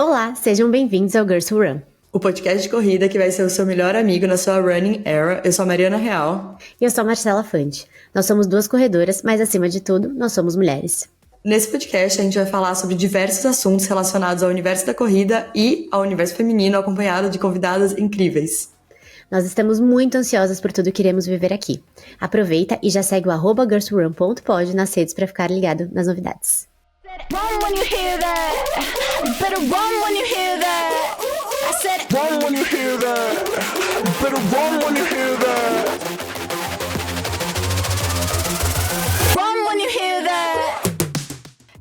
Olá, sejam bem-vindos ao Girls Who Run. O podcast de corrida que vai ser o seu melhor amigo na sua running era. Eu sou a Mariana Real. E eu sou a Marcela Fante. Nós somos duas corredoras, mas acima de tudo, nós somos mulheres. Nesse podcast a gente vai falar sobre diversos assuntos relacionados ao universo da corrida e ao universo feminino, acompanhado de convidadas incríveis. Nós estamos muito ansiosas por tudo que iremos viver aqui. Aproveita e já segue o @girlswhorun.pod nas redes para ficar ligado nas novidades. Run when you hear that. You better run when you hear that. I said run when you hear that. You better run when you hear that. Run when you hear that.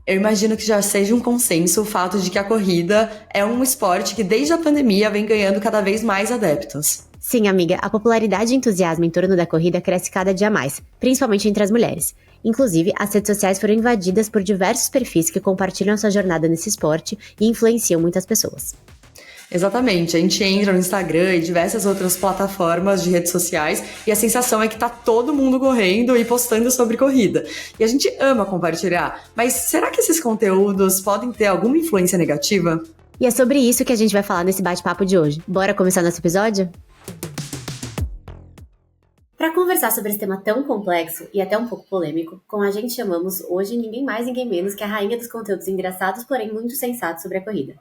Eu imagino que já seja um consenso o fato de que a corrida é um esporte que desde a pandemia vem ganhando cada vez mais adeptos. Sim, amiga, a popularidade e entusiasmo em torno da corrida cresce cada dia mais, principalmente entre as mulheres. Inclusive, as redes sociais foram invadidas por diversos perfis que compartilham sua jornada nesse esporte e influenciam muitas pessoas. Exatamente, a gente entra no Instagram e diversas outras plataformas de redes sociais e a sensação é que tá todo mundo correndo e postando sobre corrida. E a gente ama compartilhar, mas será que esses conteúdos podem ter alguma influência negativa? E é sobre isso que a gente vai falar nesse bate-papo de hoje. Bora começar nosso episódio? Para conversar sobre esse tema tão complexo e até um pouco polêmico, com a gente chamamos hoje ninguém mais ninguém menos que a rainha dos conteúdos engraçados, porém muito sensatos sobre a corrida.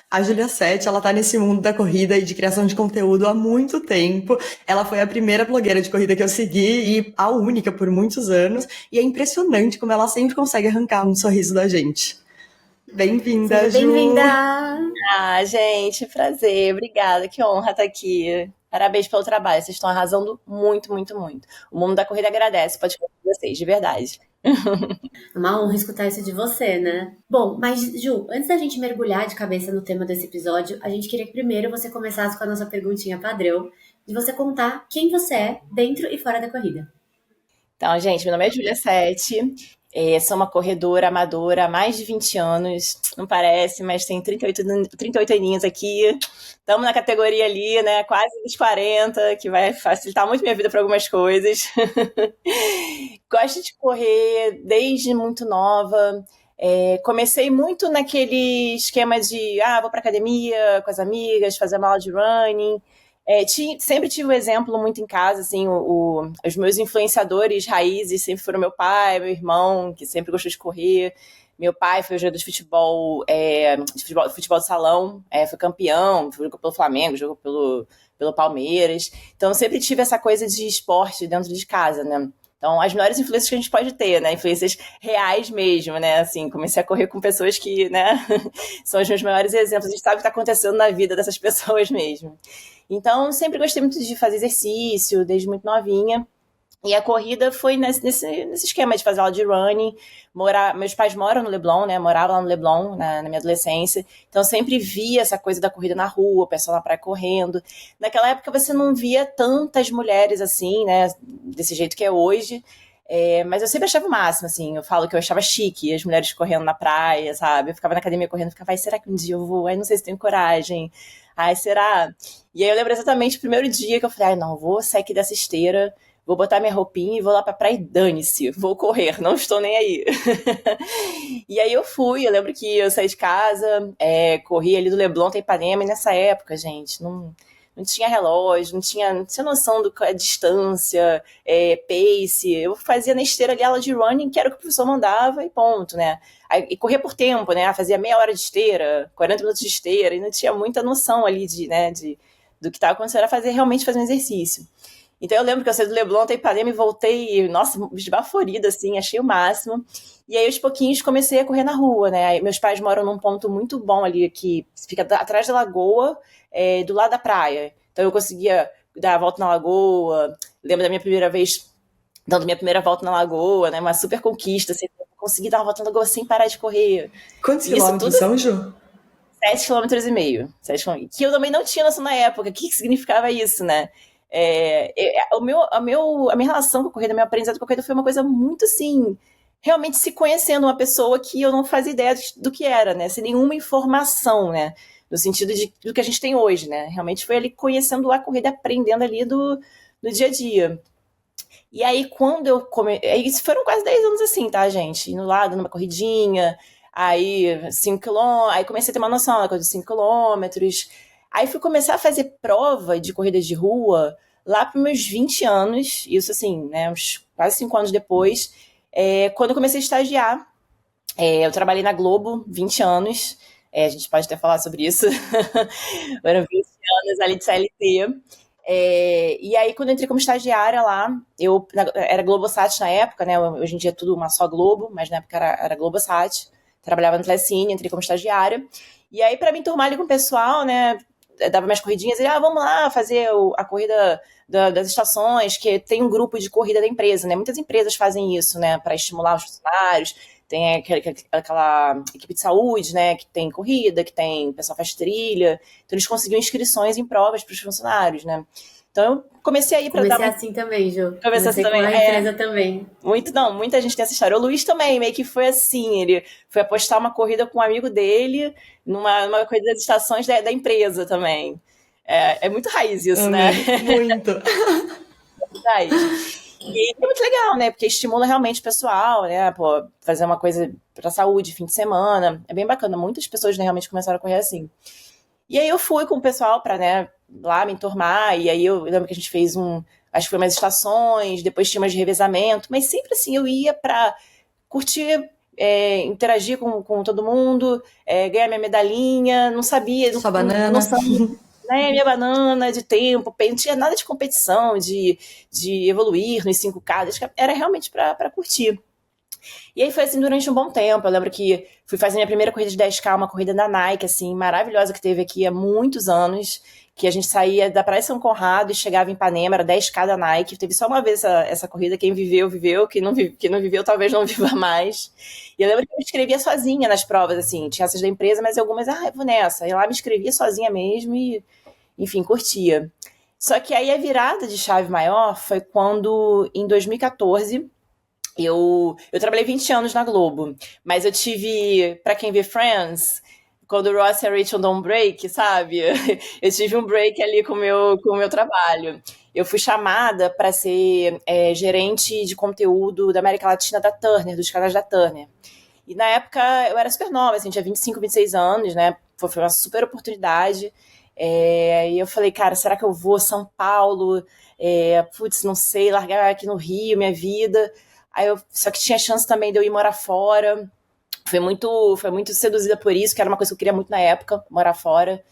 A Júlia Sete, ela tá nesse mundo da corrida e de criação de conteúdo há muito tempo. Ela foi a primeira blogueira de corrida que eu segui e a única por muitos anos. E é impressionante como ela sempre consegue arrancar um sorriso da gente. Bem-vinda, Ju! Bem-vinda! Ah, gente, prazer, obrigada, que honra estar aqui. Parabéns pelo trabalho, vocês estão arrasando muito, muito, muito. O mundo da corrida agradece, pode contar com vocês, de verdade. É uma honra escutar isso de você, né? Bom, mas Ju, antes da gente mergulhar de cabeça no tema desse episódio, a gente queria que primeiro você começasse com a nossa perguntinha padrão, de você contar quem você é dentro e fora da corrida. Então, gente, meu nome é Júlia Sete, sou uma corredora amadora há mais de 20 anos, não parece, mas tenho 38 aninhos aqui. Estamos na categoria ali, né, quase dos 40, que vai facilitar muito minha vida para algumas coisas. Gosto de correr desde muito nova. Comecei muito naquele esquema de, vou pra academia com as amigas, fazer uma aula de running. Sempre tive um exemplo muito em casa, assim, os meus influenciadores raízes sempre foram meu pai, meu irmão, que sempre gostou de correr. Meu pai foi jogador de futebol de salão, foi campeão, jogou pelo Flamengo, jogou pelo Palmeiras. Então, eu sempre tive essa coisa de esporte dentro de casa, né? Então, as melhores influências que a gente pode ter, né? Influências reais mesmo, né? Assim, comecei a correr com pessoas que, né? São os meus maiores exemplos. A gente sabe o que está acontecendo na vida dessas pessoas mesmo. Então, sempre gostei muito de fazer exercício, desde muito novinha. E a corrida foi nesse esquema de fazer aula de running. Meus pais moram no Leblon, né? Morava lá no Leblon na minha adolescência. Então, eu sempre via essa coisa da corrida na rua, o pessoal na praia correndo. Naquela época, você não via tantas mulheres assim, né? Desse jeito que é hoje. Mas eu sempre achava o máximo, assim. Eu falo que eu achava chique as mulheres correndo na praia, sabe? Eu ficava na academia correndo, ficava, será que um dia eu vou? Não sei se tenho coragem. Será? E aí eu lembro exatamente o primeiro dia que eu falei, não, vou sair aqui dessa esteira, vou botar minha roupinha e vou lá pra praia e dane-se, vou correr, não estou nem aí. E aí eu fui, eu lembro que eu saí de casa, corri ali do Leblon até Ipanema, e nessa época, gente, não tinha relógio, não tinha noção do que é distância, pace. Eu fazia na esteira ali aula de running, que era o que o professor mandava, e ponto, né? E corria por tempo, né? Fazia meia hora de esteira, 40 minutos de esteira, e não tinha muita noção ali do que estava acontecendo, era realmente fazer um exercício. Então eu lembro que eu saí do Leblon até Ipanema e voltei, nossa, esbaforida, assim, achei o máximo. E aí, aos pouquinhos, comecei a correr na rua, né? Aí, meus pais moram num ponto muito bom ali, que fica atrás da lagoa, do lado da praia. Então eu conseguia dar a volta na lagoa. Lembro da minha primeira vez, dando minha primeira volta na lagoa, né? Uma super conquista, assim, consegui dar uma volta na lagoa sem parar de correr. Quantos quilômetros são, Ju? 7,5 km. Que eu também não tinha noção na época. O que significava isso, né? A minha relação com a corrida, meu aprendizado com a corrida foi uma coisa muito, assim, realmente se conhecendo uma pessoa que eu não fazia ideia do que era, né? Sem nenhuma informação, né? No sentido do que a gente tem hoje, né? Realmente foi ali conhecendo a corrida, aprendendo ali do dia a dia. E aí, quando eu isso foram quase 10 anos assim, tá, gente? Indo lá, dando uma corridinha. Aí 5 quilômetros, aí comecei a ter uma noção da coisa de 5 quilômetros. Aí fui começar a fazer prova de corrida de rua lá para meus 20 anos, isso assim, né, uns quase 5 anos depois, quando eu comecei a estagiar. Eu trabalhei na Globo 20 anos, a gente pode até falar sobre isso, foram 20 anos ali de CLT. E aí, quando eu entrei como estagiária lá, era Globosat na época, né? Hoje em dia é tudo uma só Globo, mas na época era Globosat. Trabalhava no Telecine, entrei como estagiária. E aí, para me enturmar ali com o pessoal, né? Dava minhas corridinhas, e vamos lá fazer a corrida das estações, que tem um grupo de corrida da empresa, né? Muitas empresas fazem isso, né? Para estimular os funcionários. Tem aquela equipe de saúde, né? Que tem corrida, que tem o pessoal faz trilha. Então, eles conseguiam inscrições em provas para os funcionários, né? Então, eu comecei a ir para dar Comecei assim também, Ju. Comecei assim também. Com a empresa também. Muita gente tem essa história. O Luiz também, meio que foi assim, ele foi apostar uma corrida com um amigo dele, numa corrida das estações da empresa também. É muito raiz isso, né? Muito. Raiz. E é muito legal, né? Porque estimula realmente o pessoal, né? Pô, fazer uma coisa pra saúde, fim de semana. É bem bacana. Muitas pessoas, né, realmente começaram a correr assim. E aí eu fui com o pessoal pra, né, lá me enturmar. E aí eu lembro que a gente fez acho que foi umas estações, depois tinha umas de revezamento. Mas sempre assim, eu ia pra curtir, interagir com todo mundo, ganhar minha medalhinha. Não sabia. Sua banana. Né, minha banana de tempo, não tinha nada de competição, de evoluir nos 5K, era realmente para curtir. E aí foi assim durante um bom tempo. Eu lembro que fui fazer minha primeira corrida de 10K, uma corrida da Nike, assim, maravilhosa, que teve aqui há muitos anos, que a gente saía da Praia São Conrado e chegava em Ipanema, era 10K da Nike. Teve só uma vez essa corrida, quem viveu, viveu, quem não viveu talvez não viva mais. E eu lembro que eu me inscrevia sozinha nas provas, assim, tinha essas da empresa, mas algumas, eu vou nessa. E lá me inscrevia sozinha mesmo e, enfim, curtia. Só que aí a virada de chave maior foi quando, em 2014, eu trabalhei 20 anos na Globo, mas eu tive, pra quem vê Friends, quando o Ross e a Rachel dão um break, sabe? Eu tive um break ali com o meu trabalho. Eu fui chamada para ser gerente de conteúdo da América Latina da Turner, dos canais da Turner. E na época eu era super nova, assim, tinha 25, 26 anos, né? Foi uma super oportunidade. E eu falei, cara, será que eu vou São Paulo? Putz, não sei, largar aqui no Rio minha vida. Só que tinha chance também de eu ir morar fora. Foi muito seduzida por isso, que era uma coisa que eu queria muito na época, morar fora.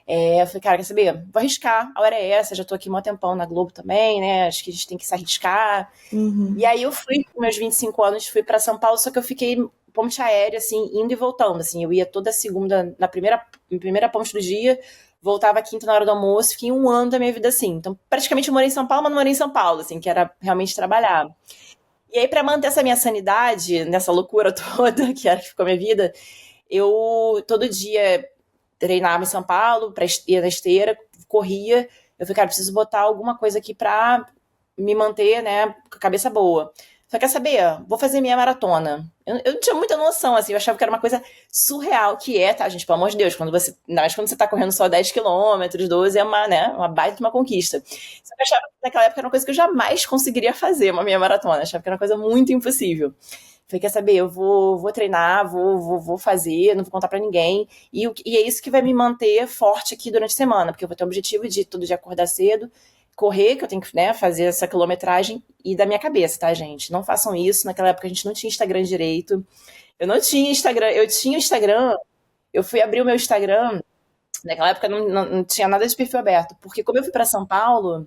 Eu falei, cara, quer saber? Vou arriscar, a hora é essa, já tô aqui um tempão na Globo também, né? Acho que a gente tem que se arriscar. Uhum. E aí eu fui, com meus 25 anos, fui pra São Paulo, só que eu fiquei ponte aérea, assim, indo e voltando, assim. Eu ia toda segunda, na primeira ponte do dia, voltava quinta na hora do almoço, fiquei 1 ano da minha vida assim. Então, praticamente eu morei em São Paulo, mas não morei em São Paulo, assim, que era realmente trabalhar. E aí, para manter essa minha sanidade, nessa loucura toda, que era que ficou a minha vida, eu todo dia treinava em São Paulo, ia na esteira, corria. Eu falei, cara, preciso botar alguma coisa aqui pra me manter, né, com a cabeça boa. Só quer saber? Vou fazer minha maratona. Eu não tinha muita noção, assim, eu achava que era uma coisa surreal, que tá, gente, pelo amor de Deus, quando você tá correndo só 10 quilômetros, 12, é uma baita de uma conquista. Só que eu achava que naquela época era uma coisa que eu jamais conseguiria fazer, uma meia maratona, eu achava que era uma coisa muito impossível. Falei, quer saber, eu vou treinar, vou fazer, não vou contar pra ninguém, e é isso que vai me manter forte aqui durante a semana, porque eu vou ter o objetivo de todo dia acordar cedo, correr, que eu tenho que, né, fazer essa quilometragem, e da minha cabeça, tá, gente? Não façam isso. Naquela época a gente não tinha Instagram direito. Eu não tinha Instagram. Eu tinha Instagram. Eu fui abrir o meu Instagram. Naquela época não tinha nada de perfil aberto. Porque como eu fui pra São Paulo,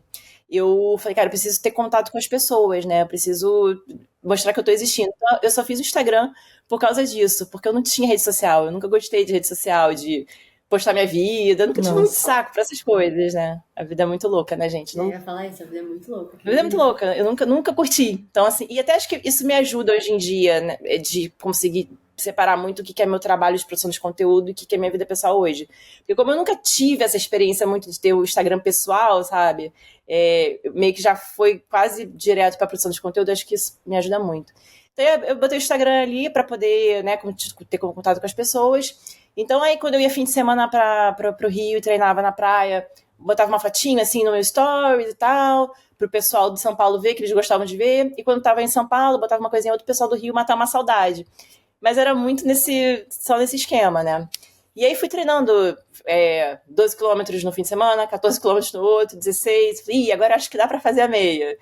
eu falei, cara, eu preciso ter contato com as pessoas, né? Eu preciso mostrar que eu tô existindo. Então, eu só fiz o Instagram por causa disso. Porque eu não tinha rede social. Eu nunca gostei de rede social, de postar minha vida, eu nunca tive muito saco pra essas coisas, né? A vida é muito louca, né, gente? Eu ia falar isso, a vida é muito louca. A vida é muito louca, eu nunca curti. Então, assim, e até acho que isso me ajuda hoje em dia, né, de conseguir separar muito o que é meu trabalho de produção de conteúdo e o que é minha vida pessoal hoje. Porque como eu nunca tive essa experiência muito de ter o Instagram pessoal, sabe? Meio que já foi quase direto pra produção de conteúdo, acho que isso me ajuda muito. Então, eu botei o Instagram ali pra poder, né, ter contato com as pessoas. Então, aí, quando eu ia fim de semana pro Rio e treinava na praia, botava uma fotinha, assim, no meu stories e tal, pro pessoal de São Paulo ver, que eles gostavam de ver. E quando tava em São Paulo, botava uma coisinha outra, o pessoal do Rio matar uma saudade. Mas era muito só nesse esquema, né? E aí fui treinando 12 quilômetros no fim de semana, 14 quilômetros no outro, 16. Falei, agora acho que dá pra fazer a meia.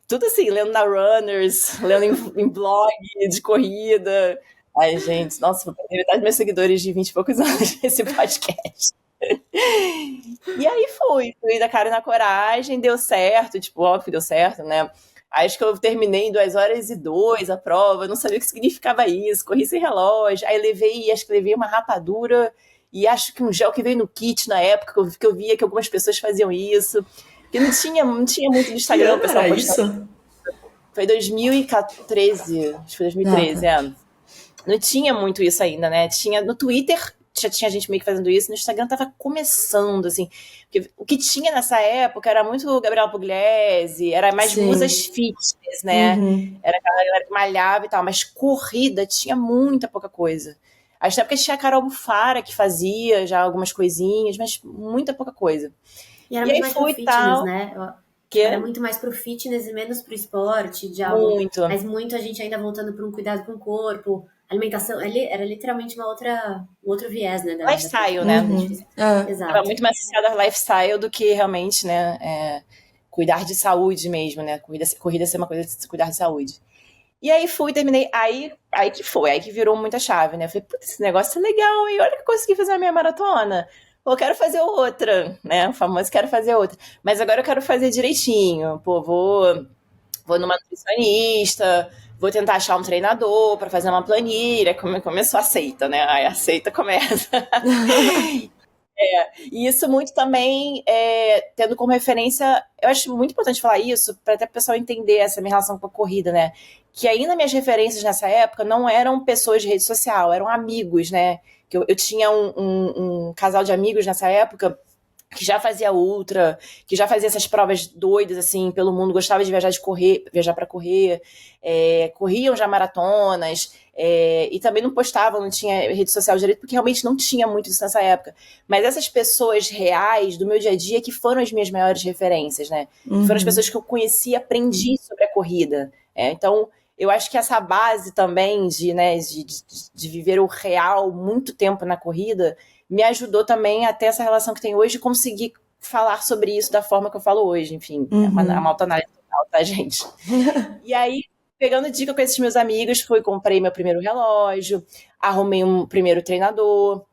Tudo assim, lendo na Runners, lendo em blog de corrida. Ai, gente, nossa, vou perder metade dos meus seguidores de 20 e poucos anos nesse podcast. E aí fui da cara e na coragem, deu certo, tipo, óbvio que deu certo, né? Acho que eu terminei em 2 horas e 2 a prova, não sabia o que significava isso, corri sem relógio, aí acho que levei uma rapadura e acho que um gel que veio no kit na época, que eu via que algumas pessoas faziam isso, que não tinha muito no Instagram, o pessoal Era postava. isso? Foi 2013, acho que foi 2013, Não tinha muito isso ainda, né? Tinha no Twitter, já tinha gente meio que fazendo isso, no Instagram tava começando, assim. Porque o que tinha nessa época era muito Gabriela Pugliese, era mais Sim. musas fitness, né? Era aquela galera que malhava e tal, mas corrida tinha muita pouca coisa. Acho até porque tinha a Carol Bufara que fazia já algumas coisinhas, mas muita pouca coisa. E era E muito aí mais pro fui fitness, tal, né? que Era muito mais pro fitness e menos pro esporte, de algo. muito. Mas muito a gente ainda voltando para um cuidado com o corpo, alimentação. Era literalmente um outro viés, né? Lifestyle, né? É. Exato. Estava muito mais associado ao lifestyle do que realmente, né, cuidar de saúde mesmo, né? Corrida ser uma coisa de cuidar de saúde. E aí terminei, aí que virou muita chave, né? Eu falei, putz, esse negócio é legal, e olha que eu consegui fazer a minha maratona. Pô, eu quero fazer outra, né? O famoso quero fazer outra. Mas agora eu quero fazer direitinho. Pô, vou numa nutricionista, vou tentar achar um treinador para fazer uma planilha. Começou a seita, né? Aí a seita começa. E isso muito também, tendo como referência, eu acho muito importante falar isso, para até o pessoal entender essa minha relação com a corrida, né? Que ainda minhas referências nessa época não eram pessoas de rede social, eram amigos, né? Que eu tinha um casal de amigos nessa época que já fazia ultra, que já fazia essas provas doidas, assim, pelo mundo, gostava de viajar para correr, corriam já maratonas, e também não postavam, não tinha rede social direito, porque realmente não tinha muito isso nessa época. Mas essas pessoas reais do meu dia a dia que foram as minhas maiores referências, né? Que foram as pessoas que eu conheci e aprendi sobre a corrida. Então, eu acho que essa base também de viver o real muito tempo na corrida me ajudou também a ter essa relação que tem hoje e conseguir falar sobre isso da forma que eu falo hoje. Enfim, é uma autoanálise total, tá, gente? E aí, pegando dica com esses meus amigos, comprei meu primeiro relógio, arrumei um primeiro treinador,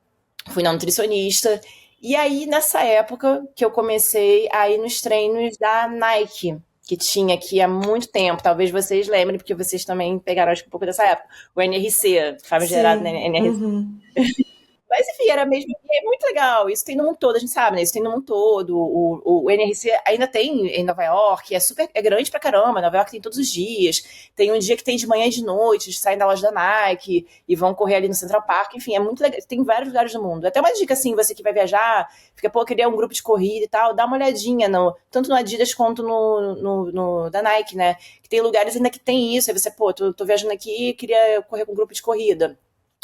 fui na nutricionista. E aí, nessa época, que eu comecei a ir nos treinos da Nike, que tinha aqui há muito tempo, talvez vocês lembrem, porque vocês também pegaram, acho que um pouco dessa época, o NRC, famigerado, né? NRC. Mas enfim, era mesmo, é muito legal, isso tem no mundo todo, a gente sabe, né? Isso tem no mundo todo, o NRC ainda tem em Nova York, é grande pra caramba, Nova York tem todos os dias, tem um dia que tem de manhã e de noite, saem da loja da Nike e vão correr ali no Central Park, enfim, é muito legal, tem vários lugares do mundo. Até uma dica assim, você que vai viajar, fica, queria um grupo de corrida e tal, dá uma olhadinha, tanto no Adidas quanto no da Nike, né? Que tem lugares ainda que tem isso, aí você, tô viajando aqui, queria correr com um grupo de corrida.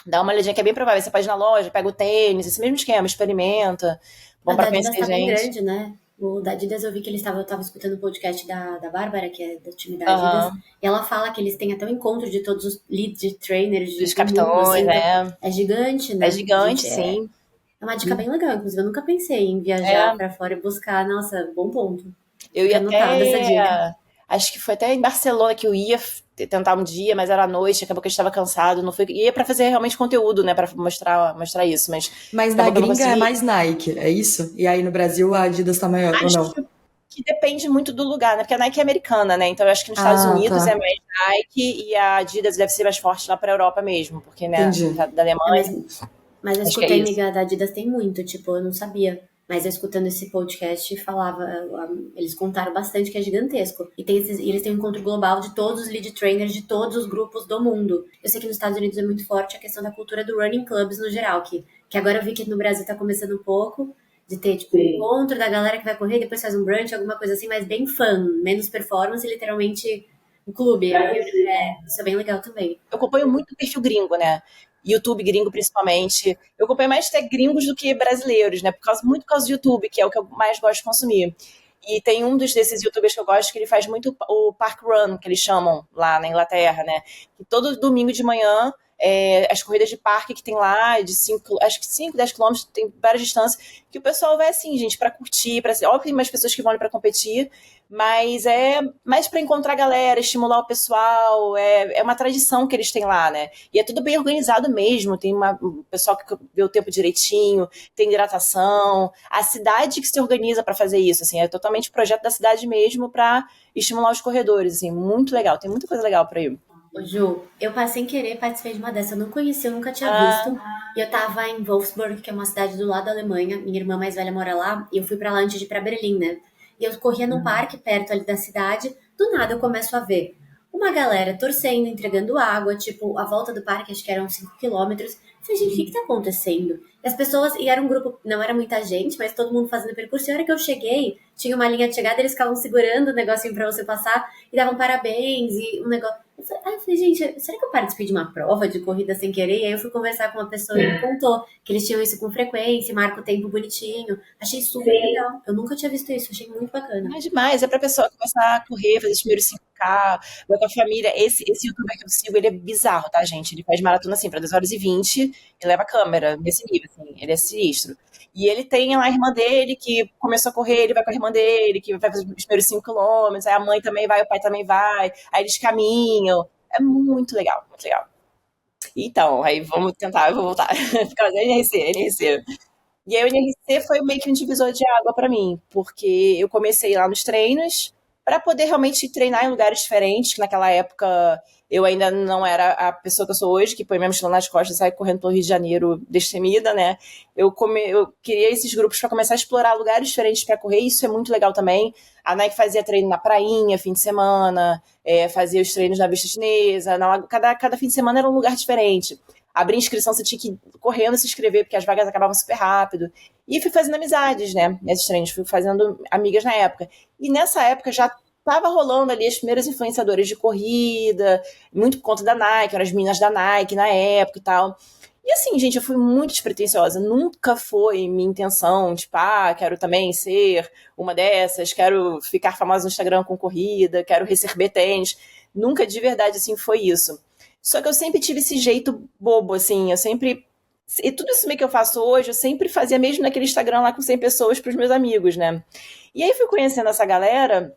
Dá uma olhadinha que é bem provável. Você pode ir na loja, pega o tênis, esse mesmo esquema, experimenta. Bom pra conhecer gente. O da Adidas tá bem grande, né? O da Adidas eu vi que eu tava escutando o podcast da Bárbara, que é do time da Adidas, e ela fala que eles têm até o encontro de todos os lead trainers dos capitães, assim, né? É gigante, né? É gigante, sim. É uma dica bem legal, inclusive eu nunca pensei em viajar pra fora e buscar, nossa, bom ponto. Eu ia até... Acho que foi até em Barcelona que eu ia tentar um dia, mas era à noite, acabou que eu estava cansado, não foi, ia pra fazer realmente conteúdo, né, pra mostrar isso, mas na gringa é mais Nike, é isso? E aí no Brasil a Adidas tá maior, ou não? Que depende muito do lugar, né, porque a Nike é americana, né, então eu acho que nos Estados Unidos é mais Nike e a Adidas deve ser mais forte lá pra Europa mesmo, porque, né, da Alemanha... Mas eu escutei, amiga, da Adidas tem muito, tipo, eu não sabia. Mas eu escutando esse podcast, eles contaram bastante que é gigantesco. E eles têm um encontro global de todos os lead trainers de todos os grupos do mundo. Eu sei que nos Estados Unidos é muito forte a questão da cultura do running clubs no geral, que agora eu vi que no Brasil tá começando um pouco, de ter, tipo, um encontro da galera que vai correr, depois faz um brunch, alguma coisa assim, mas bem fun, menos performance, literalmente um clube. Isso é bem legal também. Eu acompanho muito o perfil gringo, né? YouTube gringo, principalmente. Eu acompanho mais até gringos do que brasileiros, né? Muito por causa do YouTube, que é o que eu mais gosto de consumir. E tem um desses youtubers que eu gosto, que ele faz muito o Park Run, que eles chamam lá na Inglaterra, né? Que todo domingo de manhã as corridas de parque que tem lá, de 5, acho que 5, 10 quilômetros, tem várias distâncias, que o pessoal vai assim, gente, pra curtir, óbvio que tem mais pessoas que vão ali pra competir, mas é mais pra encontrar galera, estimular o pessoal, é uma tradição que eles têm lá, né? E é tudo bem organizado mesmo, tem um pessoal que vê o tempo direitinho, tem hidratação, a cidade que se organiza pra fazer isso, assim, é totalmente projeto da cidade mesmo pra estimular os corredores, assim, muito legal, tem muita coisa legal pra ir. Ô, Ju, eu sem querer participei de uma dessas, eu não conhecia, eu nunca tinha visto. E eu tava em Wolfsburg, que é uma cidade do lado da Alemanha, minha irmã mais velha mora lá, e eu fui pra lá antes de ir pra Berlim, né? E eu corria num parque perto ali da cidade, do nada eu começo a ver uma galera torcendo, entregando água, tipo, a volta do parque, acho que eram 5 quilômetros. Eu falei, gente, o que tá acontecendo? E as pessoas, e era um grupo, não era muita gente, mas todo mundo fazendo percurso. E a hora que eu cheguei, tinha uma linha de chegada, eles ficavam segurando o negocinho pra você passar e davam parabéns e um negócio. Eu falei, gente, será que eu participei de uma prova de corrida sem querer? E aí eu fui conversar com uma pessoa e me contou que eles tinham isso com frequência, marca o tempo bonitinho. Achei super legal. Eu nunca tinha visto isso, achei muito bacana. É demais, é pra pessoa começar a correr, fazer os primeiros 5K, vai com a família. Esse youtuber que eu sigo, ele é bizarro, tá, gente? Ele faz maratona assim, pra 2 horas e 20 e leva a câmera nesse nível, assim, ele é sinistro. E ele tem lá a irmã dele que começou a correr, ele vai com a irmã dele, que vai fazer os primeiros 5 quilômetros, aí a mãe também vai, o pai também vai, aí eles caminham. É muito legal, muito legal. Então, aí vamos tentar, eu vou voltar. Por causa da NRC. E aí o NRC foi meio que um divisor de água pra mim, porque eu comecei lá nos treinos pra poder realmente treinar em lugares diferentes, que naquela época eu ainda não era a pessoa que eu sou hoje, que põe minha mochila nas costas e sai correndo pelo Rio de Janeiro destemida, né? Eu queria esses grupos pra começar a explorar lugares diferentes pra correr, e isso é muito legal também. A Nike fazia treino na prainha, fim de semana, fazia os treinos na Vista Chinesa, cada fim de semana era um lugar diferente. Abrir inscrição, você tinha que ir correndo se inscrever, porque as vagas acabavam super rápido. E fui fazendo amizades, né? Nesses treinos, fui fazendo amigas na época. E nessa época já tava rolando ali as primeiras influenciadoras de corrida, muito por conta da Nike, eram as meninas da Nike na época e tal. E assim, gente, eu fui muito despretensiosa. Nunca foi minha intenção, tipo, quero também ser uma dessas, quero ficar famosa no Instagram com corrida, quero receber tênis. Nunca de verdade, assim, foi isso. Só que eu sempre tive esse jeito bobo, assim, eu sempre... E tudo isso meio que eu faço hoje, eu sempre fazia mesmo naquele Instagram lá com 100 pessoas pros meus amigos, né? E aí fui conhecendo essa galera,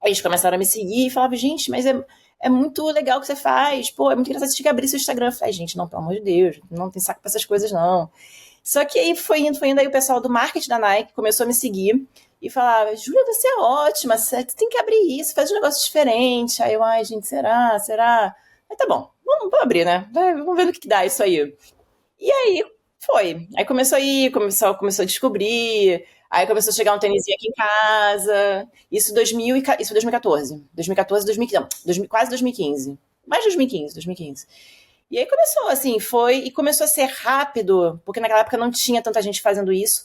eles começaram a me seguir e falavam, gente, mas é muito legal o que você faz, pô, é muito engraçado, você tinha que abrir seu Instagram. Eu falei, gente, não, pelo amor de Deus, não tem saco pra essas coisas, não. Só que aí foi indo, aí o pessoal do marketing da Nike começou a me seguir e falava, Júlia, você é ótima, você tem que abrir isso, faz um negócio diferente. Aí eu, ai, gente, será? Aí tá bom, vamos abrir, né? Vamos ver no que dá isso aí. E aí foi. Aí começou a ir, começou a descobrir. Aí começou a chegar um tênisinho aqui em casa. Isso foi 2014. 2014, 2015. Não, quase 2015. Mais 2015. E aí começou, assim, e começou a ser rápido, porque naquela época não tinha tanta gente fazendo isso.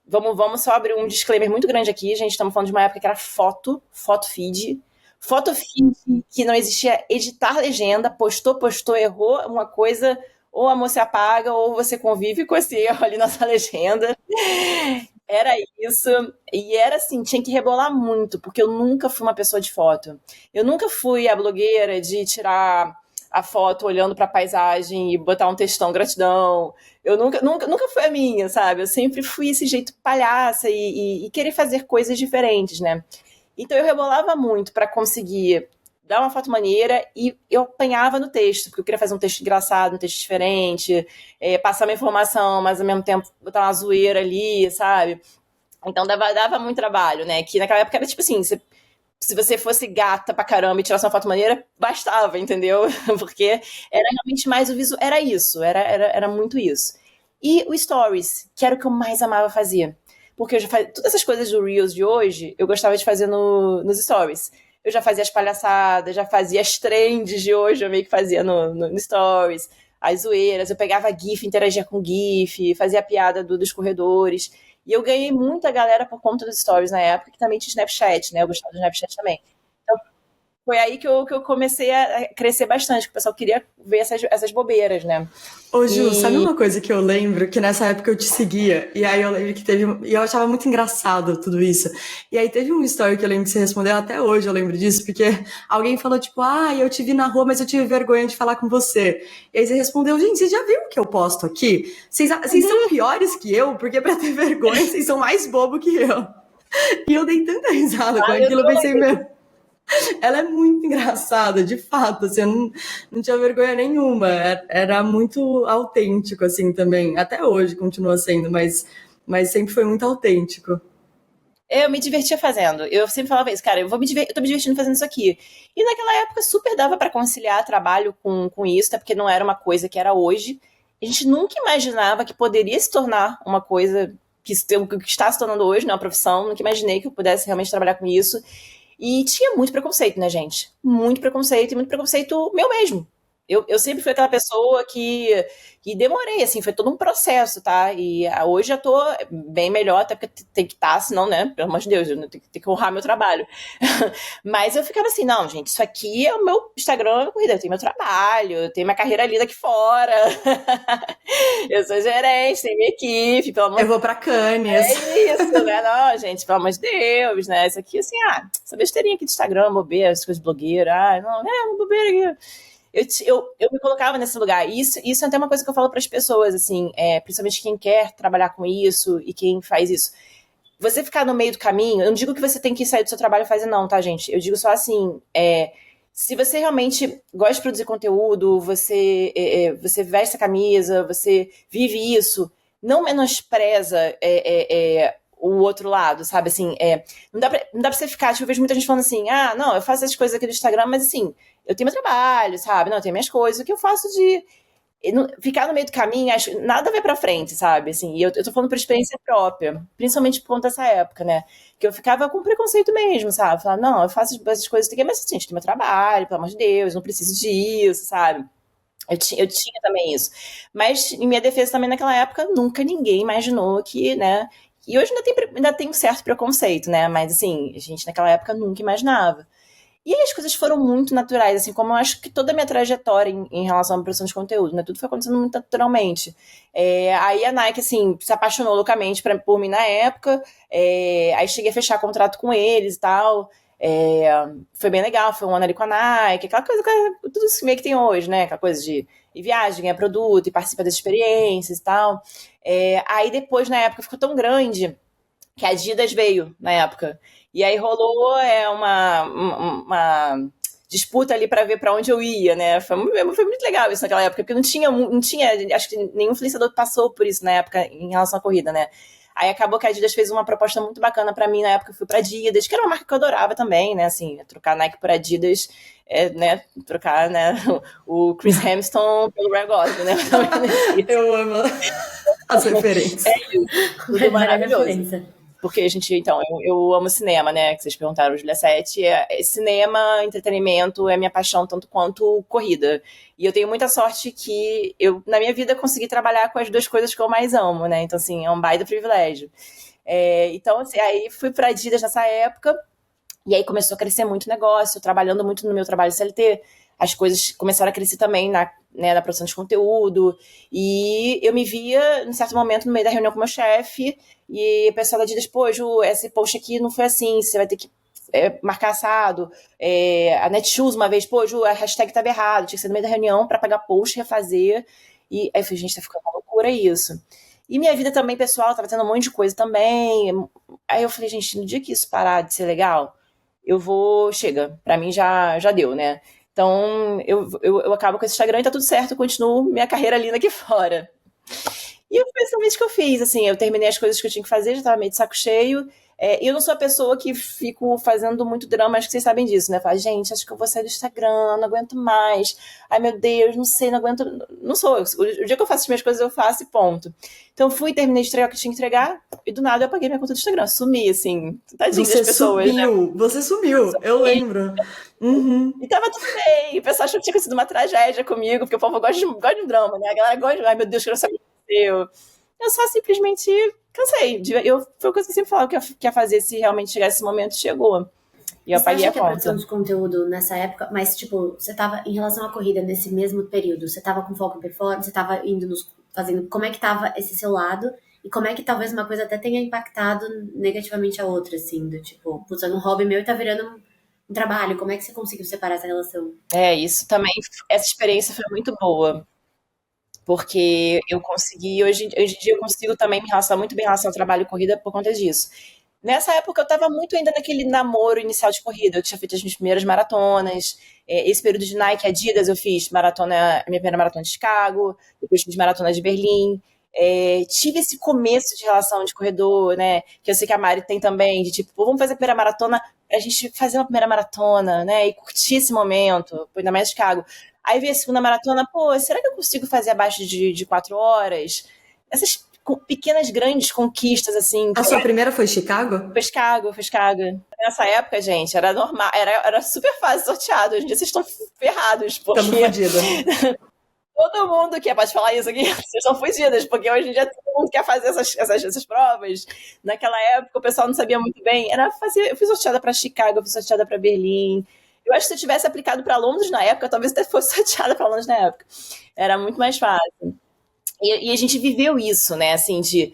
Vamos só abrir um disclaimer muito grande aqui, gente. Estamos falando de uma época que era foto feed. Foto feed que não existia editar legenda, postou, errou uma coisa, ou a moça apaga, ou você convive com esse erro ali na sua legenda. Era isso. E era assim, tinha que rebolar muito, porque eu nunca fui uma pessoa de foto. Eu nunca fui a blogueira de tirar a foto olhando pra paisagem e botar um textão gratidão. Eu nunca foi a minha, sabe? Eu sempre fui esse jeito palhaça e querer fazer coisas diferentes, né? Então eu rebolava muito pra conseguir dar uma foto maneira e eu apanhava no texto, porque eu queria fazer um texto engraçado, um texto diferente, passar uma informação, mas ao mesmo tempo botar uma zoeira ali, sabe? Então dava muito trabalho, né? Que naquela época era tipo assim, se você fosse gata pra caramba e tirasse uma foto maneira, bastava, entendeu? Porque era realmente mais o visual, era isso, era muito isso. E o Stories, que era o que eu mais amava fazer. Porque eu já fazia todas essas coisas do Reels de hoje, eu gostava de fazer nos Stories. Eu já fazia as palhaçadas, já fazia as trends de hoje, eu meio que fazia no Stories, as zoeiras, eu pegava GIF, interagia com GIF, fazia a piada dos corredores. E eu ganhei muita galera por conta dos Stories na época, que também tinha Snapchat, né? Eu gostava do Snapchat também. Então, foi aí que eu comecei a crescer bastante, que o pessoal queria ver essas bobeiras, né? Ô, Ju, sabe uma coisa que eu lembro? Que nessa época eu te seguia, e aí eu lembro que teve. E eu achava muito engraçado tudo isso. E aí teve um story que eu lembro que você respondeu, até hoje eu lembro disso, porque alguém falou, tipo, eu te vi na rua, mas eu tive vergonha de falar com você. E aí você respondeu, gente, vocês já viram o que eu posto aqui? Vocês são piores que eu, porque pra ter vergonha, vocês são mais bobo que eu. E eu dei tanta risada com aquilo, eu pensei, meu. Ela é muito engraçada, de fato, assim, eu não tinha vergonha nenhuma, era muito autêntico, assim, também, até hoje continua sendo, mas sempre foi muito autêntico. Eu me divertia fazendo. Eu sempre falava isso, cara, eu tô me divertindo fazendo isso aqui. E naquela época super dava pra conciliar trabalho com isso, até porque não era uma coisa que era hoje. A gente nunca imaginava que poderia se tornar uma coisa que está se tornando hoje, né, uma profissão. Nunca imaginei que eu pudesse realmente trabalhar com isso. E tinha muito preconceito, né, gente? Muito preconceito, e muito preconceito meu mesmo. Eu sempre fui aquela pessoa que demorei, assim, foi todo um processo, tá? E hoje já tô bem melhor, até porque tem que estar, senão, né, pelo amor de Deus, eu tenho que honrar meu trabalho. Mas eu ficava assim, não, gente, isso aqui é o meu Instagram, corrida, eu tenho meu trabalho, eu tenho minha carreira linda aqui fora. Eu sou gerente, tenho minha equipe, pelo amor de Deus. Eu vou pra Cannes. É isso, né? Não, gente, pelo amor de Deus, né? Isso aqui, assim, essa besteirinha aqui de Instagram, bobeira, essas coisas de blogueira, não, uma bobeira aqui. Eu me colocava nesse lugar. E isso é até uma coisa que eu falo para as pessoas, assim, principalmente quem quer trabalhar com isso e quem faz isso. Você ficar no meio do caminho, eu não digo que você tem que sair do seu trabalho e fazer, não, tá, gente? Eu digo só assim, se você realmente gosta de produzir conteúdo, você veste a camisa, você vive isso, não menospreza o outro lado, sabe? Assim, não dá pra você ficar, tipo, eu vejo muita gente falando assim, não, eu faço essas coisas aqui no Instagram, mas assim, eu tenho meu trabalho, sabe? Não, eu tenho minhas coisas, o que eu faço de ficar no meio do caminho, nada vai pra frente, sabe? Assim, e eu tô falando por experiência própria, principalmente por conta dessa época, né? Que eu ficava com preconceito mesmo, sabe? Falar, não, eu faço essas coisas aqui, mas assim, eu tenho meu trabalho, pelo amor de Deus, não preciso disso, sabe? Eu tinha também isso. Mas, em minha defesa também, naquela época, nunca ninguém imaginou que, né? E hoje ainda tem um certo preconceito, né? Mas, assim, a gente naquela época nunca imaginava. E aí as coisas foram muito naturais, assim, como eu acho que toda a minha trajetória em relação à produção de conteúdo, né? Tudo foi acontecendo muito naturalmente. Aí a Nike, assim, se apaixonou loucamente por mim na época, aí cheguei a fechar contrato com eles e tal. Foi bem legal, foi um ano ali com a Nike, aquela coisa, tudo isso meio que tem hoje, né? Aquela coisa de ir viagem, ganhar produto e participar das experiências e tal. Aí depois, na época, ficou tão grande que a Adidas veio na época. E aí rolou uma disputa ali para ver para onde eu ia, né? Foi muito legal isso naquela época, porque não tinha, acho que nenhum influenciador passou por isso na época em relação à corrida, né? Aí acabou que a Adidas fez uma proposta muito bacana para mim na época, eu fui pra Adidas, que era uma marca que eu adorava também, né? Assim, trocar Nike por Adidas, né? Trocar, né? O Chris Hemston pelo Ryan Gosling, né? Eu amo as referências. Isso, tudo maravilhoso. Porque a gente, então, eu amo cinema, né? Que vocês perguntaram, Julia 7. Cinema, entretenimento é minha paixão tanto quanto corrida. E eu tenho muita sorte que eu, na minha vida, consegui trabalhar com as duas coisas que eu mais amo, né? Então, assim, é um baita privilégio. Então, assim, aí fui pra Adidas nessa época. E aí começou a crescer muito o negócio, trabalhando muito no meu trabalho CLT. As coisas começaram a crescer também na produção de conteúdo. E eu me via, em certo momento, no meio da reunião com o meu chefe, e o pessoal da Adidas, pô, Ju, esse post aqui não foi assim, você vai ter que marcar assado. A Netshoes uma vez, pô, Ju, a hashtag estava errado, tinha que ser no meio da reunião para pagar post, refazer. E aí eu falei, gente, tá ficando uma loucura isso. E minha vida também, pessoal, tava tendo um monte de coisa também. Aí eu falei, gente, no dia que isso parar de ser legal, chega, pra mim já deu, né? Então, eu acabo com esse Instagram e tá tudo certo, eu continuo minha carreira linda aqui fora. E foi exatamente o que eu fiz, assim, eu terminei as coisas que eu tinha que fazer, já tava meio de saco cheio. Eu não sou a pessoa que fico fazendo muito drama, acho que vocês sabem disso, né? Falo, gente, acho que eu vou sair do Instagram, não aguento mais. Ai, meu Deus, não sei, não aguento. Não sou. O dia que eu faço as minhas coisas, eu faço e ponto. Então, fui, terminei de entregar o que tinha que entregar, e do nada eu apaguei minha conta do Instagram. Sumi, assim, tadinho das pessoas. Você sumiu, eu lembro. Uhum. E tava tudo bem. O pessoal achou que tinha sido uma tragédia comigo, porque o povo gosta de drama, né? A galera gosta de, ai, meu Deus, que eu não sabia o que aconteceu. Eu só simplesmente cansei. Foi uma coisa que eu sempre falava que ia fazer se realmente chegasse esse momento, chegou. E eu Você apaguei acha a que a produção conta. de conteúdo nessa época, mas tipo, você tava, em relação à corrida nesse mesmo período, você tava com foco em performance, você tava indo fazendo, como é que tava esse seu lado, e como é que talvez uma coisa até tenha impactado negativamente a outra, assim, do tipo, putz, é um hobby meu e tá virando um trabalho, como é que você conseguiu separar essa relação? Isso também, essa experiência foi muito boa, porque eu consegui, hoje em dia eu consigo também me relacionar muito bem em relação ao trabalho e corrida por conta disso. Nessa época eu estava muito ainda naquele namoro inicial de corrida, eu tinha feito as minhas primeiras maratonas, esse período de Nike, Adidas, eu fiz maratona, a minha primeira maratona de Chicago, depois fiz maratona de Berlim, tive esse começo de relação de corredor, né, que eu sei que a Mari tem também, de tipo, pô, vamos fazer a primeira maratona, a gente fazer uma primeira maratona, né, e curtir esse momento, ainda mais Chicago. Aí veio a segunda maratona, pô, será que eu consigo fazer abaixo de 4 horas? Essas pequenas, grandes conquistas, assim, A que sua primeira foi Chicago? Fez Chicago. Nessa época, gente, era normal, era super fácil sorteado. Hoje em dia vocês estão ferrados, Tamo porque fodido. todo mundo quer, pode falar isso aqui, vocês estão fugidas, porque hoje em dia todo mundo quer fazer essas provas. Naquela época o pessoal não sabia muito bem. Eu fui sorteada para Chicago, eu fui sorteada para Berlim. Eu acho que se eu tivesse aplicado para Londres na época, talvez até fosse sorteada para Londres na época. Era muito mais fácil. E a gente viveu isso, né? Assim, de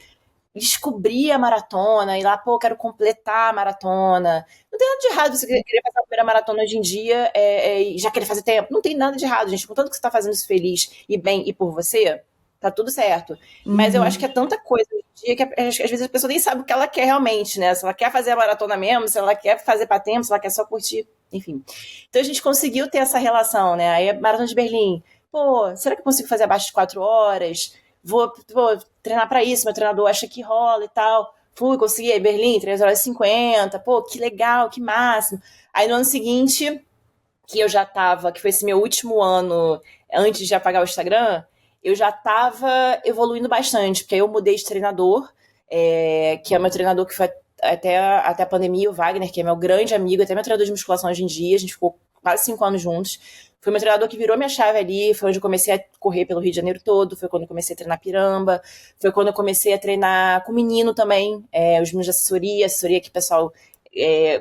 descobrir a maratona, ir lá, pô, quero completar a maratona. Não tem nada de errado você querer fazer a primeira maratona hoje em dia e já querer fazer tempo. Não tem nada de errado, gente. Contanto que você tá fazendo isso feliz e bem e por você, tá tudo certo. Mas eu acho que é tanta coisa hoje em dia que às vezes a pessoa nem sabe o que ela quer realmente, né? Se ela quer fazer a maratona mesmo, se ela quer fazer pra tempo, se ela quer só curtir, enfim. Então a gente conseguiu ter essa relação, né? Aí a Maratona de Berlim, pô, será que eu consigo fazer abaixo de 4 horas? Vou treinar pra isso, meu treinador acha que rola e tal. Fui, consegui, aí Berlim, 3 horas e 50, pô, que legal, que máximo. Aí no ano seguinte, que foi esse meu último ano antes de apagar o Instagram, eu já tava evoluindo bastante, porque aí eu mudei de treinador, que é o meu treinador que foi até a pandemia, o Wagner, que é meu grande amigo, até meu treinador de musculação hoje em dia, a gente ficou quase 5 anos juntos. Foi meu treinador que virou minha chave ali, foi onde eu comecei a correr pelo Rio de Janeiro todo, foi quando eu comecei a treinar piramba, foi quando eu comecei a treinar com menino também, os meninos de assessoria que o pessoal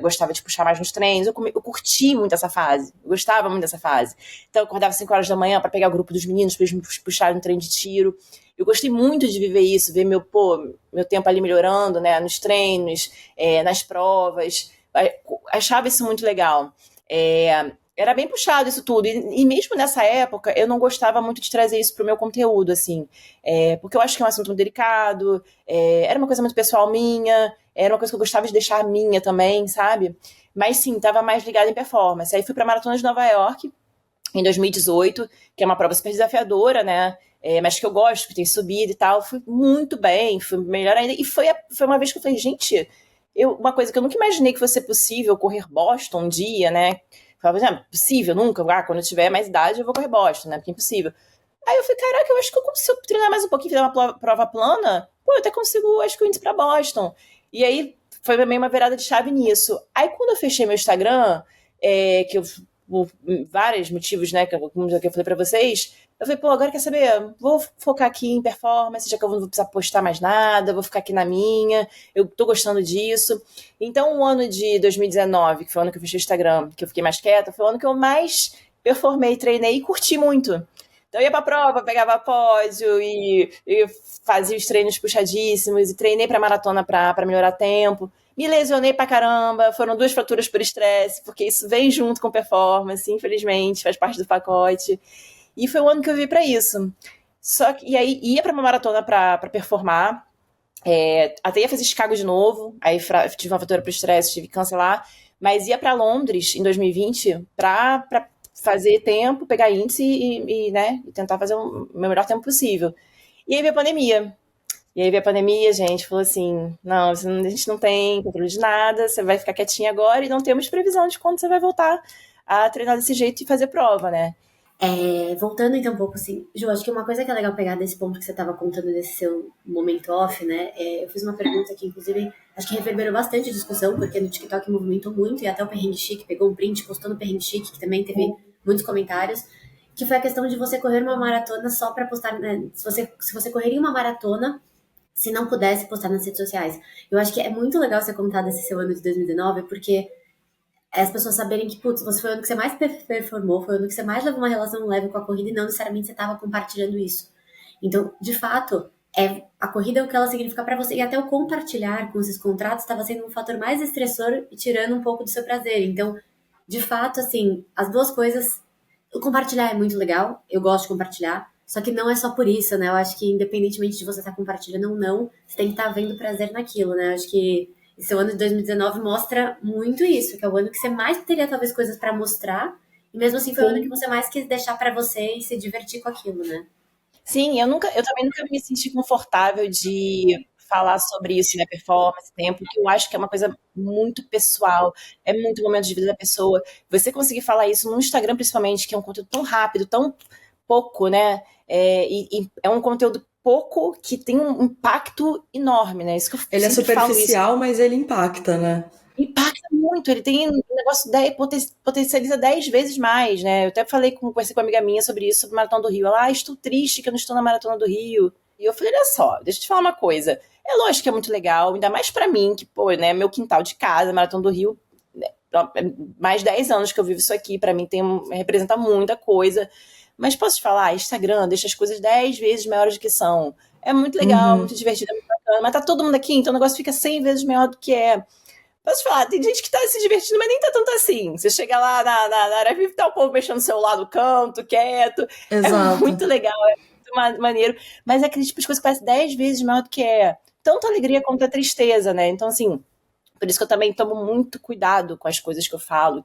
gostava de puxar mais nos treinos. Eu curti muito essa fase, eu gostava muito dessa fase. Então eu acordava 5 horas da manhã para pegar o grupo dos meninos, para eles me puxarem no treino de tiro. Eu gostei muito de viver isso, ver meu tempo ali melhorando, né, nos treinos, nas provas. Achava isso muito legal. Era bem puxado isso tudo. E mesmo nessa época, eu não gostava muito de trazer isso pro meu conteúdo, assim. Porque eu acho que é um assunto muito delicado, era uma coisa muito pessoal minha, era uma coisa que eu gostava de deixar minha também, sabe? Mas sim, tava mais ligada em performance. Aí fui pra Maratona de Nova York, em 2018, que é uma prova super desafiadora, né? Mas que eu gosto, que tem subida e tal. Fui muito bem, fui melhor ainda. E foi uma vez que eu falei, gente, uma coisa que eu nunca imaginei que fosse possível, correr Boston um dia, né? Falava, não, possível, nunca. Quando eu tiver mais idade, eu vou correr Boston, né? Porque é impossível. Aí eu falei, caraca, eu acho que se eu treinar mais um pouquinho, fizer uma prova plana, pô, eu até consigo, acho que eu indo pra Boston. E aí foi também uma virada de chave nisso. Aí quando eu fechei meu Instagram, que eu por vários motivos, né, como eu falei pra vocês, eu falei, pô, agora quer saber? Vou focar aqui em performance, já que eu não vou precisar postar mais nada, vou ficar aqui na minha, eu tô gostando disso. Então, o ano de 2019, que foi o ano que eu fechei o Instagram, que eu fiquei mais quieta, foi o ano que eu mais performei, treinei e curti muito. Então, eu ia pra prova, pegava pódio e fazia os treinos puxadíssimos e treinei pra maratona pra melhorar tempo. Me lesionei pra caramba, foram 2 fraturas por estresse, porque isso vem junto com performance, infelizmente, faz parte do pacote. E foi o ano que eu vi pra isso. E aí ia pra uma maratona pra performar, até ia fazer Chicago de novo, aí tive uma fratura por estresse, tive que cancelar, mas ia pra Londres em 2020 pra fazer tempo, pegar índice né, e tentar fazer o meu melhor tempo possível. E aí veio a pandemia. E aí veio a pandemia, a gente falou assim, não, a gente não tem controle de nada, você vai ficar quietinha agora e não temos previsão de quando você vai voltar a treinar desse jeito e fazer prova, né? Voltando então um pouco assim, Ju, acho que uma coisa que é legal pegar desse ponto que você estava contando desse seu momento off, né? Eu fiz uma pergunta que, inclusive, acho que reverberou bastante a discussão, porque no TikTok movimentou muito, e até o Perrengue Chique pegou um print, postou no Perrengue Chique, que também teve muitos comentários, que foi a questão de você correr uma maratona só para postar, né? Se você correria uma maratona se não pudesse postar nas redes sociais. Eu acho que é muito legal você contar desse seu ano de 2019, porque é as pessoas saberem que, putz, você foi o ano que você mais performou, foi o ano que você mais levou uma relação leve com a corrida e não necessariamente você estava compartilhando isso. Então, de fato, a corrida é o que ela significa para você. E até o compartilhar com esses contratos estava sendo um fator mais estressor e tirando um pouco do seu prazer. Então, de fato, assim, as duas coisas. O compartilhar é muito legal, eu gosto de compartilhar, só que não é só por isso, né? Eu acho que independentemente de você estar compartilhando ou não, você tem que estar vendo prazer naquilo, né? Eu acho que esse ano de 2019 mostra muito isso, que é o ano que você mais teria talvez coisas pra mostrar, e mesmo assim foi o ano que você mais quis deixar pra você e se divertir com aquilo, né? Sim, eu também nunca me senti confortável de falar sobre isso, né, performance, tempo, porque eu acho que é uma coisa muito pessoal, é muito momento de vida da pessoa. Você conseguir falar isso no Instagram, principalmente, que é um conteúdo tão rápido, tão pouco, né? E é um conteúdo pouco que tem um impacto enorme, né? Isso que eu Ele é sempre falo isso. superficial, mas ele impacta, né? Impacta muito, ele tem um negócio, potencializa 10 vezes mais, né? Eu até conversei com uma amiga minha sobre isso, sobre a Maratona do Rio. Ela, estou triste que eu não estou na Maratona do Rio. E eu falei, olha só, deixa eu te falar uma coisa. É lógico que é muito legal, ainda mais pra mim, que, pô, né, meu quintal de casa, Maratona do Rio, né, mais 10 anos que eu vivo isso aqui, pra mim representa muita coisa. Mas posso te falar, Instagram deixa as coisas 10 vezes maiores do que são. É muito legal, muito divertido, é muito bacana, mas tá todo mundo aqui, então o negócio fica 100 vezes maior do que é. Posso te falar, tem gente que tá se divertindo, mas nem tá tanto assim. Você chega lá na área viva, tá o povo mexendo no celular no canto, quieto. Exato. É muito legal, é muito maneiro. Mas é aquele tipo de coisa que parece 10 vezes maior do que é. Tanto a alegria quanto a tristeza, né? Então, assim, por isso que eu também tomo muito cuidado com as coisas que eu falo,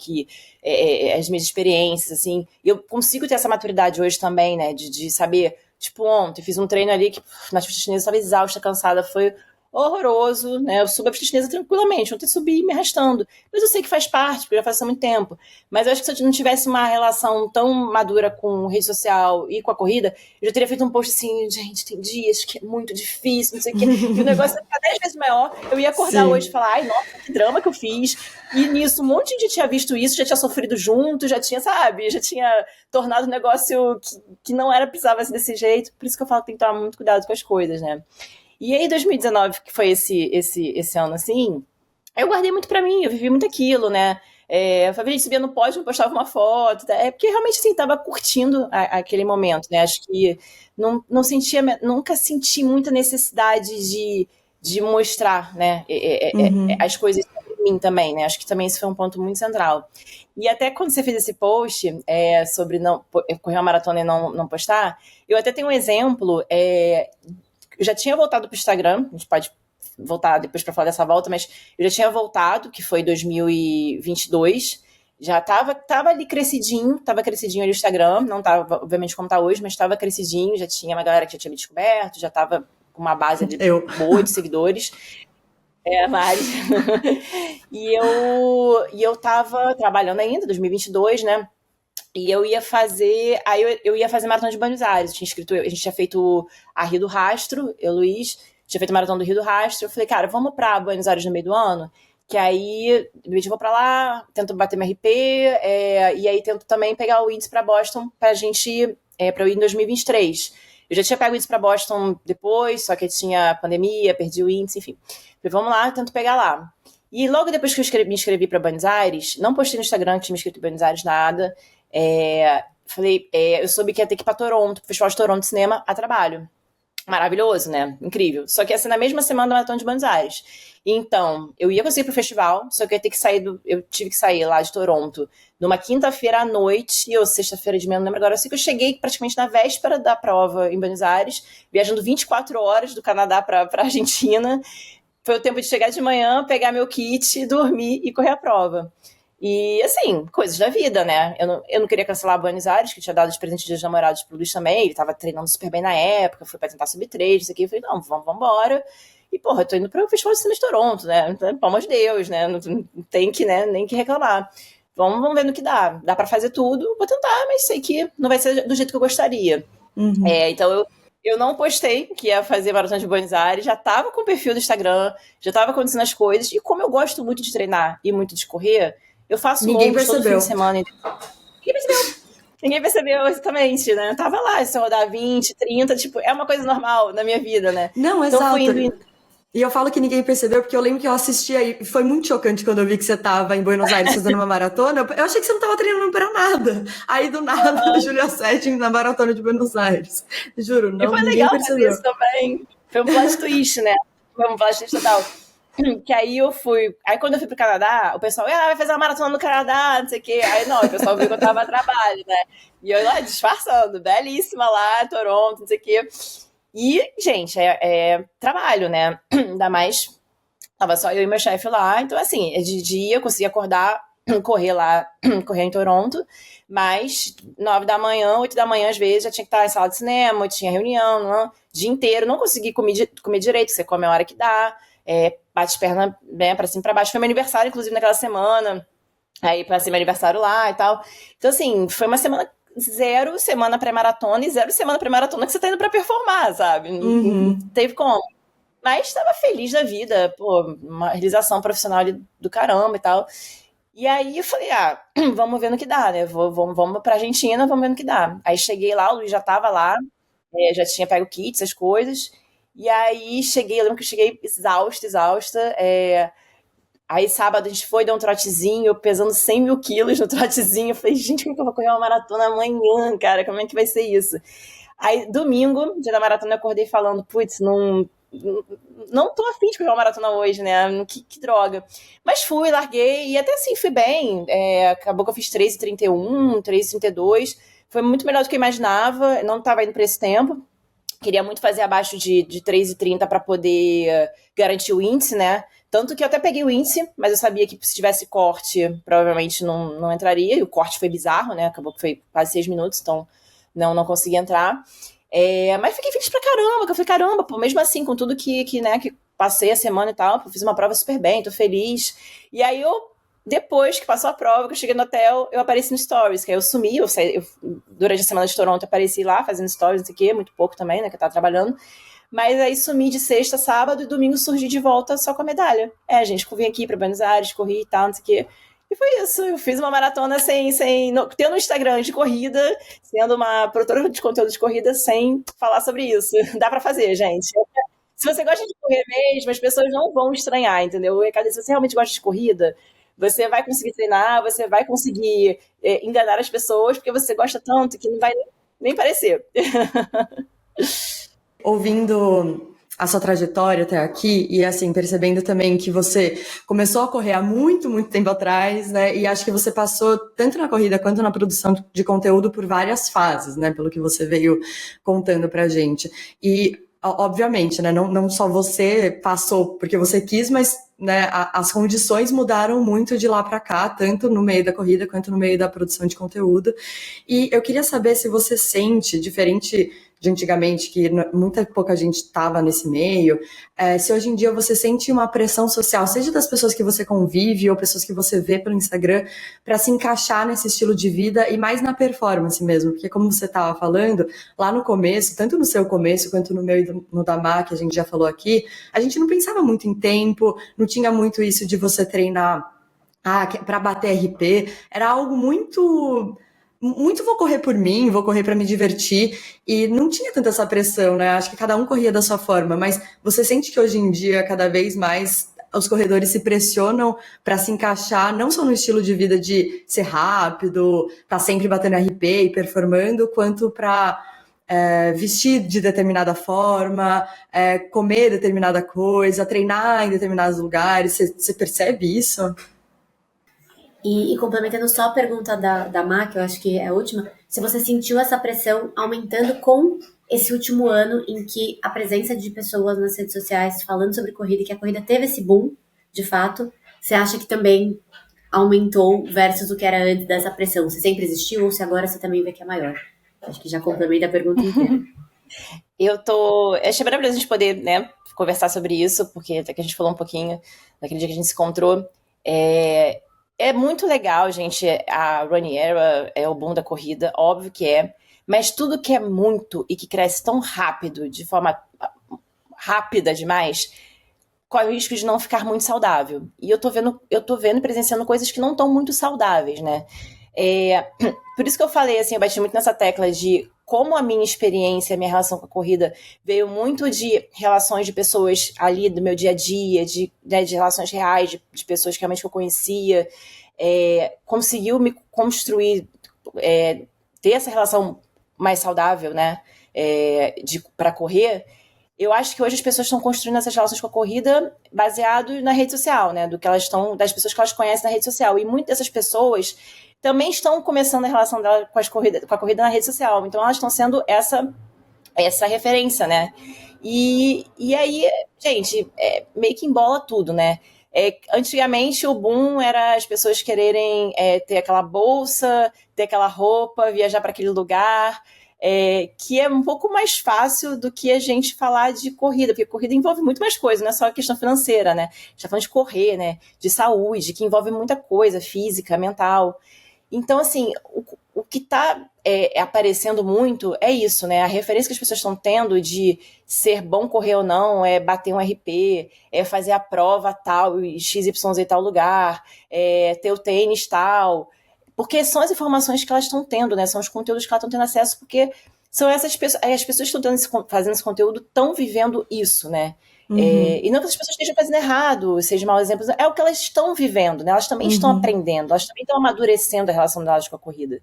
as minhas experiências, assim. Eu consigo ter essa maturidade hoje também, né? De saber, tipo, ontem fiz um treino ali que na pista chinesa eu estava exausta, cansada, foi horroroso, né? Eu subo a pista chinesa tranquilamente, ontem subi me arrastando. Mas eu sei que faz parte, porque eu já faço há muito tempo. Mas eu acho que se eu não tivesse uma relação tão madura com rede social e com a corrida, eu já teria feito um post assim, gente, tem dias que é muito difícil, não sei o quê. E o negócio ia ficar 10 vezes maior. Eu ia acordar Sim. hoje e falar, ai, nossa, que drama que eu fiz. E nisso, um monte de gente tinha visto isso, já tinha sofrido junto, já tinha, sabe, já tinha tornado um negócio que não precisava ser desse jeito. Por isso que eu falo que tem que tomar muito cuidado com as coisas, né? E aí, 2019, que foi esse ano assim, eu guardei muito pra mim, eu vivi muito aquilo, né? Eu falei, gente, subia no pódio, postava uma foto, porque realmente, assim, tava curtindo aquele momento, né? Acho que nunca senti muita necessidade de mostrar, né? As coisas sobre mim também, né? Acho que também esse foi um ponto muito central. E até quando você fez esse post sobre não correr uma maratona e não postar, eu até tenho um exemplo, eu já tinha voltado pro Instagram, a gente pode voltar depois para falar dessa volta, mas eu já tinha voltado, que foi 2022, já tava ali crescidinho ali o Instagram, não tava, obviamente, como tá hoje, mas tava crescidinho, já tinha uma galera que já tinha me descoberto, já tava com uma base ali boa de seguidores. Mari. E eu tava trabalhando ainda, 2022, né? E eu ia fazer. Aí eu ia fazer maratona de Buenos Aires. A gente tinha feito a Rio do Rastro, eu, Luiz, tinha feito a maratona do Rio do Rastro. Eu falei, cara, vamos pra Buenos Aires no meio do ano? Que aí eu vou pra lá, tento bater meu RP, e aí tento também pegar o índice pra Boston pra gente. Pra eu ir em 2023. Eu já tinha pego o índice pra Boston depois, só que tinha pandemia, perdi o índice, enfim. Falei, vamos lá, tento pegar lá. E logo depois que eu me inscrevi pra Buenos Aires, não postei no Instagram que tinha me inscrito em Buenos Aires, nada. Eu soube que ia ter que ir pra Toronto, pro Festival de Toronto de Cinema, a trabalho. Maravilhoso, né? Incrível. Só que ia ser na mesma semana da Maratona de Buenos Aires. Então, eu ia conseguir ir pro festival, só que eu tive que sair lá de Toronto numa quinta-feira à noite, ou sexta-feira de manhã, não lembro agora. Eu sei que eu cheguei praticamente na véspera da prova em Buenos Aires, viajando 24 horas do Canadá pra Argentina. Foi o tempo de chegar de manhã, pegar meu kit, dormir e correr a prova. E, assim, coisas da vida, né? Eu não queria cancelar a Buenos Aires, que tinha dado de presente de Dia dos Namorados pro Luiz também. Ele tava treinando super bem na época, foi pra tentar subir 3, isso aqui. Eu falei, não, vamos embora. E, porra, eu tô indo pro Festival de Cinema de Toronto, né? Então, pelo amor de Deus, né? Não tem que, né, nem que reclamar. Vamos ver no que dá. Dá pra fazer tudo, vou tentar, mas sei que não vai ser do jeito que eu gostaria. Então, eu não postei que ia fazer Maratona de Buenos Aires, já tava com o perfil do Instagram, já tava acontecendo as coisas. E como eu gosto muito de treinar e muito de correr, eu faço longos todo fim de semana. Ninguém percebeu, exatamente, né? Eu tava lá, se eu rodar 20, 30, tipo, é uma coisa normal na minha vida, né? Não, então, exato. E eu falo que ninguém percebeu, porque eu lembro que eu assisti aí, foi muito chocante quando eu vi que você tava em Buenos Aires fazendo uma maratona. Eu achei que você não tava treinando pra nada. Aí, do nada, a Julia Sete na maratona de Buenos Aires. Juro, E não, foi ninguém legal fazer percebeu. isso também. Foi um plot twist, né? Foi um plot twist total. Que aí eu fui. Aí quando eu fui pro Canadá, o pessoal, vai fazer uma maratona no Canadá, não sei o quê. Aí não, o pessoal viu que eu tava a trabalho, né? E eu lá disfarçando, belíssima lá, Toronto, não sei o quê. E, gente, é trabalho, né? Ainda mais. Tava só eu e meu chefe lá. Então, assim, de dia eu conseguia acordar, correr lá, correr em Toronto. Mas 9 da manhã, 8 da manhã, às vezes, já tinha que estar em sala de cinema, tinha reunião, não, dia inteiro. Não consegui comer direito, você come a hora que dá. Bate as pernas, né, pra cima e pra baixo. Foi meu aniversário, inclusive, naquela semana. Aí passei meu aniversário lá e tal. Então, assim, foi uma semana 0 semana pré-maratona e 0 semana pré-maratona que você tá indo pra performar, sabe? Não teve como. Mas estava feliz da vida, pô, uma realização profissional do caramba e tal. E aí eu falei, vamos ver no que dá, né? Vamos pra Argentina, vamos ver no que dá. Aí cheguei lá, o Luiz já tava lá, já tinha pego o kit, essas coisas. E aí cheguei, eu lembro que eu cheguei exausta. Aí sábado a gente foi dar um trotezinho, eu pesando 100 mil quilos no trotezinho. Eu falei, gente, como é que eu vou correr uma maratona amanhã, cara? Como é que vai ser isso? Aí domingo, dia da maratona, eu acordei falando, putz, não tô afim de correr uma maratona hoje, né? Que droga. Mas fui, larguei, e até assim fui bem. Acabou que eu fiz 3:31, 3:32. Foi muito melhor do que eu imaginava. Não tava indo pra esse tempo. Queria muito fazer abaixo de 3:30 para poder garantir o índice, né? Tanto que eu até peguei o índice, mas eu sabia que se tivesse corte, provavelmente não entraria. E o corte foi bizarro, né? Acabou que foi quase 6 minutos, então não consegui entrar. Mas fiquei feliz pra caramba, que eu falei, caramba, pô, mesmo assim, com tudo que passei a semana e tal, fiz uma prova super bem, tô feliz. E aí depois que passou a prova, que eu cheguei no hotel, eu apareci no Stories, que aí eu sumi, durante a semana de Toronto, eu apareci lá, fazendo Stories, não sei o quê, muito pouco também, né, que eu tava trabalhando. Mas aí sumi de sexta, sábado, e domingo surgi de volta só com a medalha. Gente, eu vim aqui pra Buenos Aires, corri e tal, não sei o quê. E foi isso, eu fiz uma maratona tendo um Instagram de corrida, sendo uma produtora de conteúdo de corrida, sem falar sobre isso. Dá pra fazer, gente. Se você gosta de correr mesmo, as pessoas não vão estranhar, entendeu? Se você realmente gosta de corrida, você vai conseguir treinar, você vai conseguir enganar as pessoas, porque você gosta tanto que não vai nem parecer. Ouvindo a sua trajetória até aqui e, assim, percebendo também que você começou a correr há muito, muito tempo atrás, né? E acho que você passou, tanto na corrida quanto na produção de conteúdo, por várias fases, né? Pelo que você veio contando pra gente. E, obviamente, né? Não só você passou porque você quis, mas, né, as condições mudaram muito de lá pra cá, tanto no meio da corrida quanto no meio da produção de conteúdo. E eu queria saber se você sente, diferente de antigamente, que muita pouca gente estava nesse meio, se hoje em dia você sente uma pressão social, seja das pessoas que você convive ou pessoas que você vê pelo Instagram, para se encaixar nesse estilo de vida e mais na performance mesmo, porque como você estava falando, lá no começo, tanto no seu começo quanto no meu e no da Má, que a gente já falou aqui, a gente não pensava muito em tempo, não tinha muito isso de você treinar para bater RP, era algo muito vou correr por mim, vou correr para me divertir, e não tinha tanta essa pressão, né? Acho que cada um corria da sua forma, mas você sente que hoje em dia, cada vez mais, os corredores se pressionam para se encaixar, não só no estilo de vida de ser rápido, tá sempre batendo RP e performando, quanto para vestir de determinada forma, comer determinada coisa, treinar em determinados lugares. Você percebe isso? E complementando só a pergunta da Má, que eu acho que é a última, se você sentiu essa pressão aumentando com esse último ano em que a presença de pessoas nas redes sociais falando sobre corrida, que a corrida teve esse boom, de fato, você acha que também aumentou versus o que era antes dessa pressão? Se sempre existiu ou se agora você também vê que é maior? Acho que já complementa a pergunta inteira. Achei maravilhoso a gente poder, né, conversar sobre isso, porque até que a gente falou um pouquinho naquele dia que a gente se encontrou. É muito legal, gente, a Running Era é o boom da corrida, óbvio que é, mas tudo que é muito e que cresce tão rápido, de forma rápida demais, corre o risco de não ficar muito saudável. E eu tô vendo e presenciando coisas que não estão muito saudáveis, né? Por isso que eu falei, assim, eu bati muito nessa tecla de como a minha experiência, a minha relação com a corrida veio muito de relações de pessoas ali do meu dia a dia, de relações reais, de pessoas que realmente eu conhecia, conseguiu me construir, ter essa relação mais saudável, né, para correr. Eu acho que hoje as pessoas estão construindo essas relações com a corrida baseado na rede social, né, das pessoas que elas conhecem na rede social. E muitas dessas pessoas também estão começando a relação dela com a corrida na rede social. Então elas estão sendo essa referência, né? E aí, gente, meio que embola tudo, né? Antigamente o boom era as pessoas quererem ter aquela bolsa, ter aquela roupa, viajar para aquele lugar, que é um pouco mais fácil do que a gente falar de corrida, porque corrida envolve muito mais coisa, não é só a questão financeira, né? A gente tá falando de correr, né? De saúde, que envolve muita coisa, física, mental. Então, assim, o que está aparecendo muito é isso, né? A referência que as pessoas estão tendo de ser bom correr ou não, bater um RP, fazer a prova tal, XYZ tal lugar, ter o tênis tal. Porque são as informações que elas estão tendo, né? São os conteúdos que elas estão tendo acesso, porque são essas pessoas, as pessoas que estão fazendo esse conteúdo estão vivendo isso, né? E não que as pessoas estejam fazendo errado, sejam maus exemplos, é o que elas estão vivendo, né? Elas também estão aprendendo, elas também estão amadurecendo a relação delas com a corrida.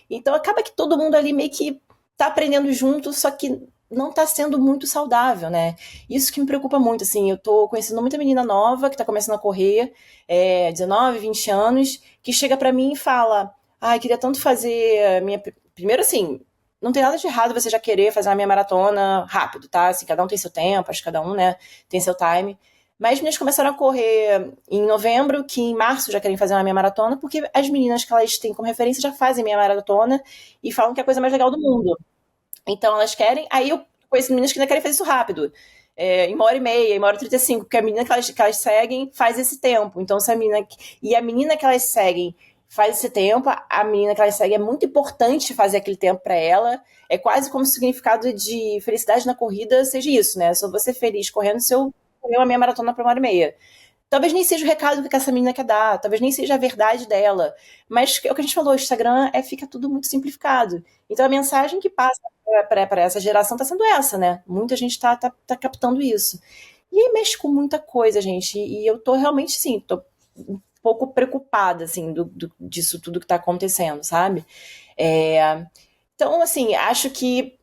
Então acaba que todo mundo ali meio que tá aprendendo junto, só que não tá sendo muito saudável, né? Isso que me preocupa muito, assim, eu tô conhecendo muita menina nova que tá começando a correr, 19, 20 anos, que chega pra mim e fala, queria tanto fazer a minha... Primeiro, assim, não tem nada de errado você já querer fazer uma meia maratona rápido, tá? Assim, cada um tem seu tempo, acho que cada um, né, tem seu time. Mas as meninas começaram a correr em novembro, que em março já querem fazer uma meia maratona, porque as meninas que elas têm como referência já fazem meia maratona e falam que é a coisa mais legal do mundo. Então elas querem, aí eu conheço meninas que ainda querem fazer isso rápido, em 1h30, em 1h35, porque a menina que elas seguem faz esse tempo. Então, se a menina que elas seguem faz esse tempo, a menina que ela segue é muito importante fazer aquele tempo para ela. É quase como se o significado de felicidade na corrida seja isso, né? Só você feliz correndo se eu correr uma meia maratona para 1h30. Talvez nem seja o recado que essa menina quer dar, talvez nem seja a verdade dela, mas é o que a gente falou, o Instagram fica tudo muito simplificado. Então a mensagem que passa para essa geração está sendo essa, né? Muita gente está captando isso. E aí mexe com muita coisa, gente, e eu tô realmente, sim, tô um pouco preocupada, assim, disso tudo que está acontecendo, sabe? Então, assim, acho que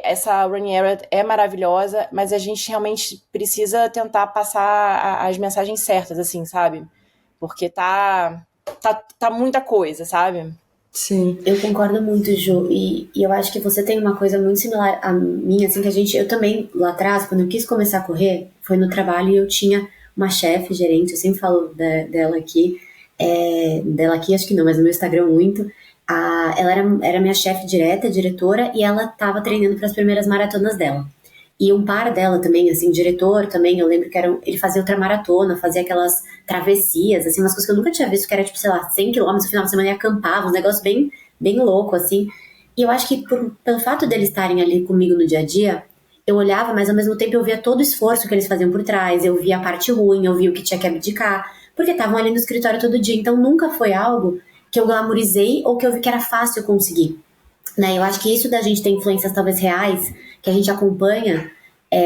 essa Running Era é maravilhosa, mas a gente realmente precisa tentar passar as mensagens certas, assim, sabe? Porque tá muita coisa, sabe? Sim. Eu concordo muito, Ju, e eu acho que você tem uma coisa muito similar a mim, assim, que eu também, lá atrás, quando eu quis começar a correr, foi no trabalho e eu tinha uma chefe, gerente, eu sempre falo dela aqui, acho que não, mas no meu Instagram muito. Ela era minha chefe direta, diretora, e ela tava treinando para as primeiras maratonas dela. E um par dela também, assim, diretor também, eu lembro que ele fazia ultramaratona, fazia aquelas travessias, assim, umas coisas que eu nunca tinha visto, que era, tipo, sei lá, 100 km no final de semana e acampava, um negócio bem, bem louco, assim. E eu acho que pelo fato deles estarem ali comigo no dia a dia, eu olhava, mas ao mesmo tempo eu via todo o esforço que eles faziam por trás, eu via a parte ruim, eu via o que tinha que abdicar, porque estavam ali no escritório todo dia, então nunca foi algo que eu glamourizei ou que eu vi que era fácil conseguir, né? Eu acho que isso da gente ter influências talvez reais, que a gente acompanha,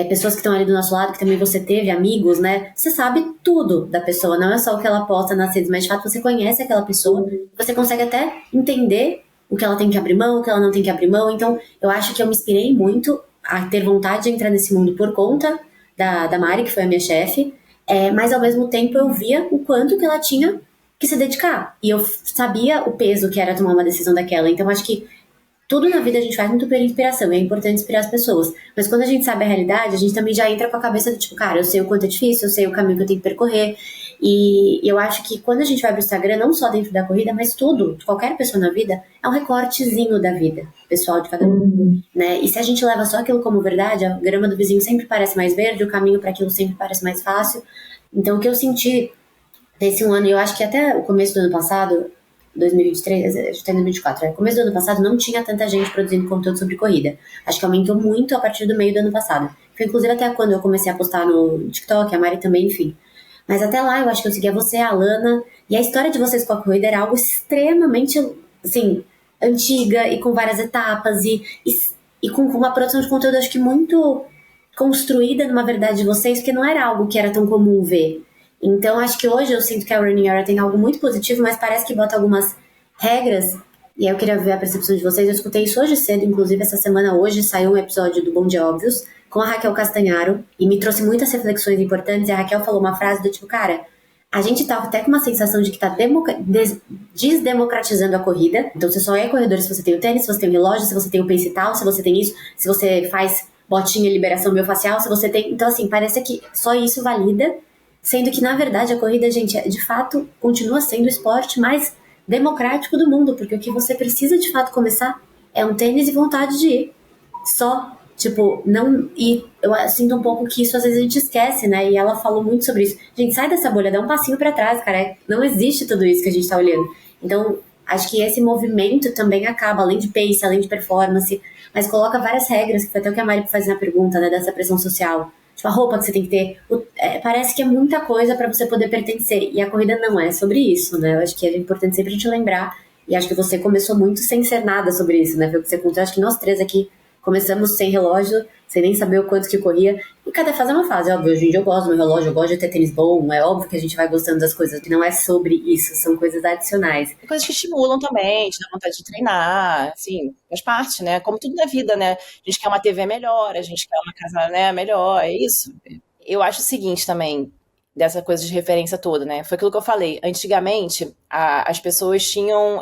pessoas que estão ali do nosso lado, que também você teve, amigos, né? Você sabe tudo da pessoa, não é só o que ela posta nas redes, mas de fato você conhece aquela pessoa, você consegue até entender o que ela tem que abrir mão, o que ela não tem que abrir mão. Então eu acho que eu me inspirei muito a ter vontade de entrar nesse mundo por conta da Mari, que foi a minha chefe, mas ao mesmo tempo eu via o quanto que ela tinha que se dedicar, e eu sabia o peso que era tomar uma decisão daquela. Então acho que tudo na vida a gente faz muito pela inspiração, e é importante inspirar as pessoas, mas quando a gente sabe a realidade, a gente também já entra com a cabeça do tipo, cara, eu sei o quanto é difícil, eu sei o caminho que eu tenho que percorrer, e eu acho que quando a gente vai pro Instagram, não só dentro da corrida, mas tudo, qualquer pessoa na vida, é um recortezinho da vida pessoal de cada um, né? E se a gente leva só aquilo como verdade, a grama do vizinho sempre parece mais verde, o caminho para aquilo sempre parece mais fácil. Então o que eu senti desse um ano, e eu acho que até o começo do ano passado, 2023, a gente tá em 2024, começo do ano passado não tinha tanta gente produzindo conteúdo sobre corrida. Acho que aumentou muito a partir do meio do ano passado. Foi inclusive até quando eu comecei a postar no TikTok, a Mari também, enfim. Mas até lá eu acho que eu seguia você, a Alana, e a história de vocês com a corrida era algo extremamente, assim, antiga e com várias etapas e com uma produção de conteúdo, acho que muito construída numa verdade de vocês, porque não era algo que era tão comum ver. Então, acho que hoje eu sinto que a Running Era tem algo muito positivo, mas parece que bota algumas regras, e aí eu queria ver a percepção de vocês. Eu escutei isso hoje cedo, inclusive essa semana hoje saiu um episódio do Bom de Óbvios com a Raquel Castanharo, e me trouxe muitas reflexões importantes, e a Raquel falou uma frase do tipo, cara, a gente tá até com uma sensação de que tá desdemocratizando a corrida. Então você só é corredor se você tem o tênis, se você tem o relógio, se você tem o pace tal, se você tem isso, se você faz botinha, liberação miofascial, se você tem... Então assim, parece que só isso valida, sendo que na verdade a corrida, gente, de fato continua sendo o esporte mais democrático do mundo, porque o que você precisa de fato começar é um tênis e vontade de ir. Só. Tipo, não... E eu sinto um pouco que isso às vezes a gente esquece, né? E ela falou muito sobre isso. Gente, sai dessa bolha, dá um passinho pra trás, cara. Não existe tudo isso que a gente tá olhando. Então, acho que esse movimento também acaba, além de pace, além de performance, mas coloca várias regras, que foi até o que a Mari faz na pergunta, né? Dessa pressão social. Tipo, a roupa que você tem que ter. Parece que é muita coisa pra você poder pertencer. E a corrida não é sobre isso, né? Eu acho que é importante sempre a gente lembrar. E acho que você começou muito sem ser nada sobre isso, né? Foi o que você contou. Acho que nós três aqui começamos sem relógio, sem nem saber o quanto que corria. E cada fase é uma fase, óbvio. Hoje em dia eu gosto do meu relógio, eu gosto de ter tênis bom. É óbvio que a gente vai gostando das coisas, que não é sobre isso, são coisas adicionais. Coisas que estimulam também, te dá vontade de treinar, assim, faz parte, né? Como tudo na vida, né? A gente quer uma TV melhor, a gente quer uma casa, né, melhor, é isso. Eu acho o seguinte também, dessa coisa de referência toda, né? Foi aquilo que eu falei. Antigamente, as pessoas tinham...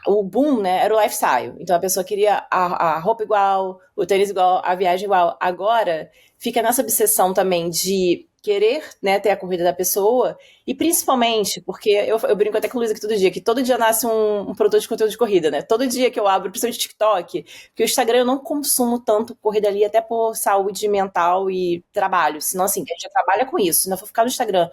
o boom, né, era o lifestyle. Então a pessoa queria a roupa igual, o tênis igual, a viagem igual. Agora fica nessa obsessão também de querer, né, ter a corrida da pessoa, e principalmente, porque eu brinco até com o Luiz aqui todo dia, que todo dia nasce um produtor de conteúdo de corrida, né? Todo dia que eu abro, principalmente TikTok, porque o Instagram eu não consumo tanto corrida ali, até por saúde mental e trabalho. Senão, assim, a gente já trabalha com isso. Se não for ficar no Instagram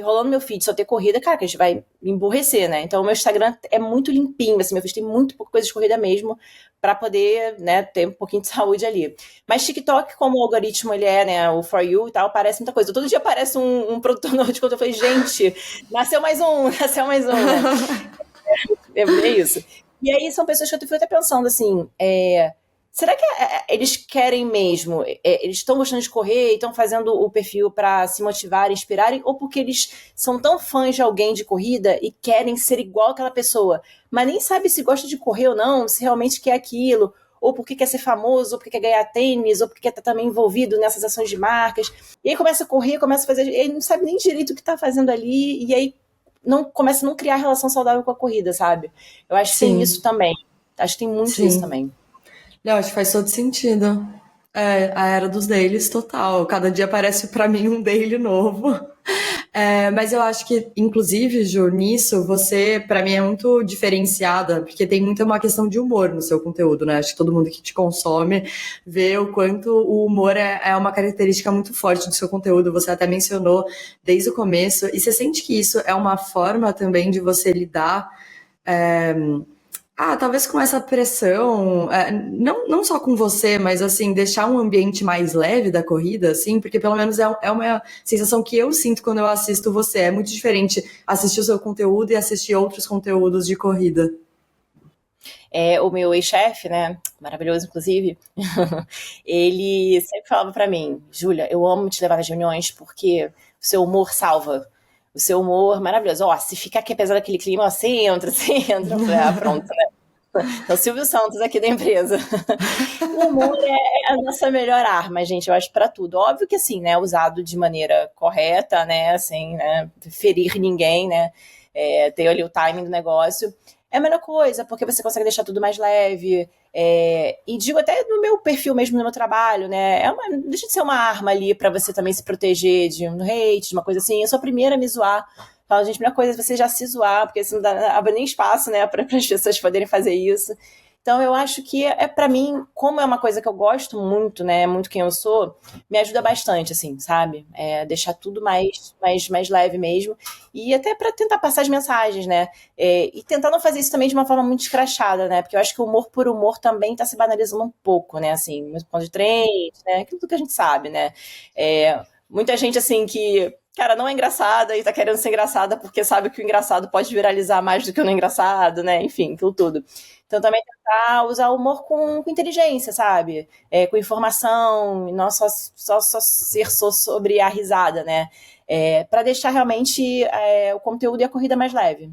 rolando meu feed, só ter corrida, cara, que a gente vai emburrecer, né? Então, o meu Instagram é muito limpinho, assim, meu feed tem muito pouca coisa de corrida mesmo, pra poder, né, ter um pouquinho de saúde ali. Mas TikTok, como o algoritmo, ele é, né, o For You e tal, parece muita coisa. Todo dia aparece um produtor novo de conteúdo, eu falei, gente, nasceu mais um, né? É isso. E aí, são pessoas que eu fui até pensando, assim, será que eles querem mesmo? Eles estão gostando de correr e estão fazendo o perfil para se motivar, inspirarem? Ou porque eles são tão fãs de alguém de corrida e querem ser igual aquela pessoa, mas nem sabe se gosta de correr ou não, se realmente quer aquilo, ou porque quer ser famoso, ou porque quer ganhar tênis, ou porque quer estar também envolvido nessas ações de marcas. E aí começa a correr, começa a fazer... Ele não sabe nem direito o que está fazendo ali, e aí começa a não criar relação saudável com a corrida, sabe? Eu acho que tem isso também. Acho que tem muito isso também. Não, acho que faz todo sentido. A era dos dailies total. Cada dia aparece pra mim um daily novo. Mas eu acho que, inclusive, Ju, nisso, você, pra mim, é muito diferenciada, porque tem muita uma questão de humor no seu conteúdo, né? Acho que todo mundo que te consome vê o quanto o humor é uma característica muito forte do seu conteúdo. Você até mencionou desde o começo. E você sente que isso é uma forma também de você lidar... talvez com essa pressão, não só com você, mas assim, deixar um ambiente mais leve da corrida, assim, porque pelo menos é uma sensação que eu sinto quando eu assisto você. É muito diferente assistir o seu conteúdo e assistir outros conteúdos de corrida. O meu ex-chefe, né, maravilhoso inclusive, ele sempre falava pra mim, Júlia, eu amo te levar nas reuniões porque o seu humor salva. O seu humor maravilhoso. Se ficar aqui apesar daquele clima, você entra. Eu falei, pronto, né? É o Silvio Santos aqui da empresa. O humor é a nossa melhor arma, gente, eu acho, pra tudo. Óbvio que, assim, né, usado de maneira correta, né, assim, né, ferir ninguém, né, ter ali o timing do negócio. É a melhor coisa, porque você consegue deixar tudo mais leve. E digo até no meu perfil mesmo, no meu trabalho, né? Deixa de ser uma arma ali pra você também se proteger de um hate, de uma coisa assim. Eu sou a primeira a me zoar. Falo, gente, a primeira coisa é você já se zoar, porque assim não abre nem espaço, né, para as pessoas poderem fazer isso. Então eu acho que pra mim, como é uma coisa que eu gosto muito, né, muito quem eu sou, me ajuda bastante, assim, sabe? Deixar tudo mais leve mesmo. E até pra tentar passar as mensagens, né? E tentar não fazer isso também de uma forma muito escrachada, né? Porque eu acho que o humor por humor também tá se banalizando um pouco, né? Assim, ponto de trem, né? Aquilo que a gente sabe, né? Muita gente, assim, que cara, não é engraçada e tá querendo ser engraçada porque sabe que o engraçado pode viralizar mais do que o não engraçado, né? Enfim, aquilo tudo. Então também tentar usar o humor com inteligência, sabe? Com informação, e não só ser só sobre a risada, né? Pra deixar realmente o conteúdo e a corrida mais leve.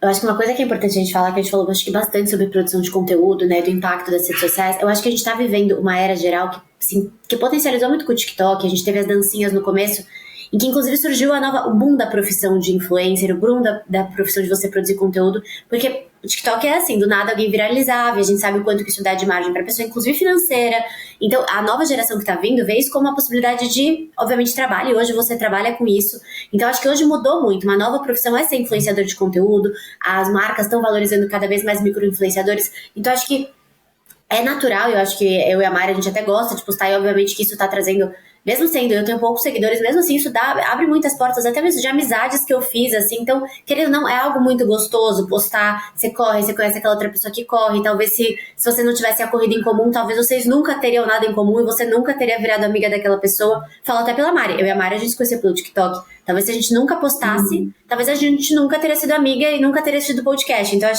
Eu acho que uma coisa que é importante a gente falar, que a gente falou acho que bastante sobre produção de conteúdo, né, do impacto das redes sociais, eu acho que a gente tá vivendo uma era geral que, assim, que potencializou muito com o TikTok, a gente teve as dancinhas no começo, em que inclusive surgiu o boom da profissão de influencer, o boom da profissão de você produzir conteúdo, porque o TikTok é assim, do nada alguém viralizava, e a gente sabe o quanto que isso dá de margem pra pessoa, inclusive financeira. Então, a nova geração que tá vindo vê isso como uma possibilidade de, obviamente, trabalho, e hoje você trabalha com isso. Então, acho que hoje mudou muito, uma nova profissão é ser influenciador de conteúdo, as marcas estão valorizando cada vez mais micro-influenciadores, então acho que é natural, eu acho que eu e a Mari, a gente até gosta de postar, e obviamente que isso tá trazendo, mesmo sendo, eu tenho poucos seguidores, mesmo assim, isso abre muitas portas, até mesmo de amizades que eu fiz, assim, então, querendo ou não, é algo muito gostoso postar, você corre, você conhece aquela outra pessoa que corre, talvez se você não tivesse a corrida em comum, talvez vocês nunca teriam nada em comum, e você nunca teria virado amiga daquela pessoa. Falo até pela Mari, eu e a Mari, a gente se conheceu pelo TikTok, talvez se a gente nunca postasse, talvez a gente nunca teria sido amiga e nunca teria sido podcast, então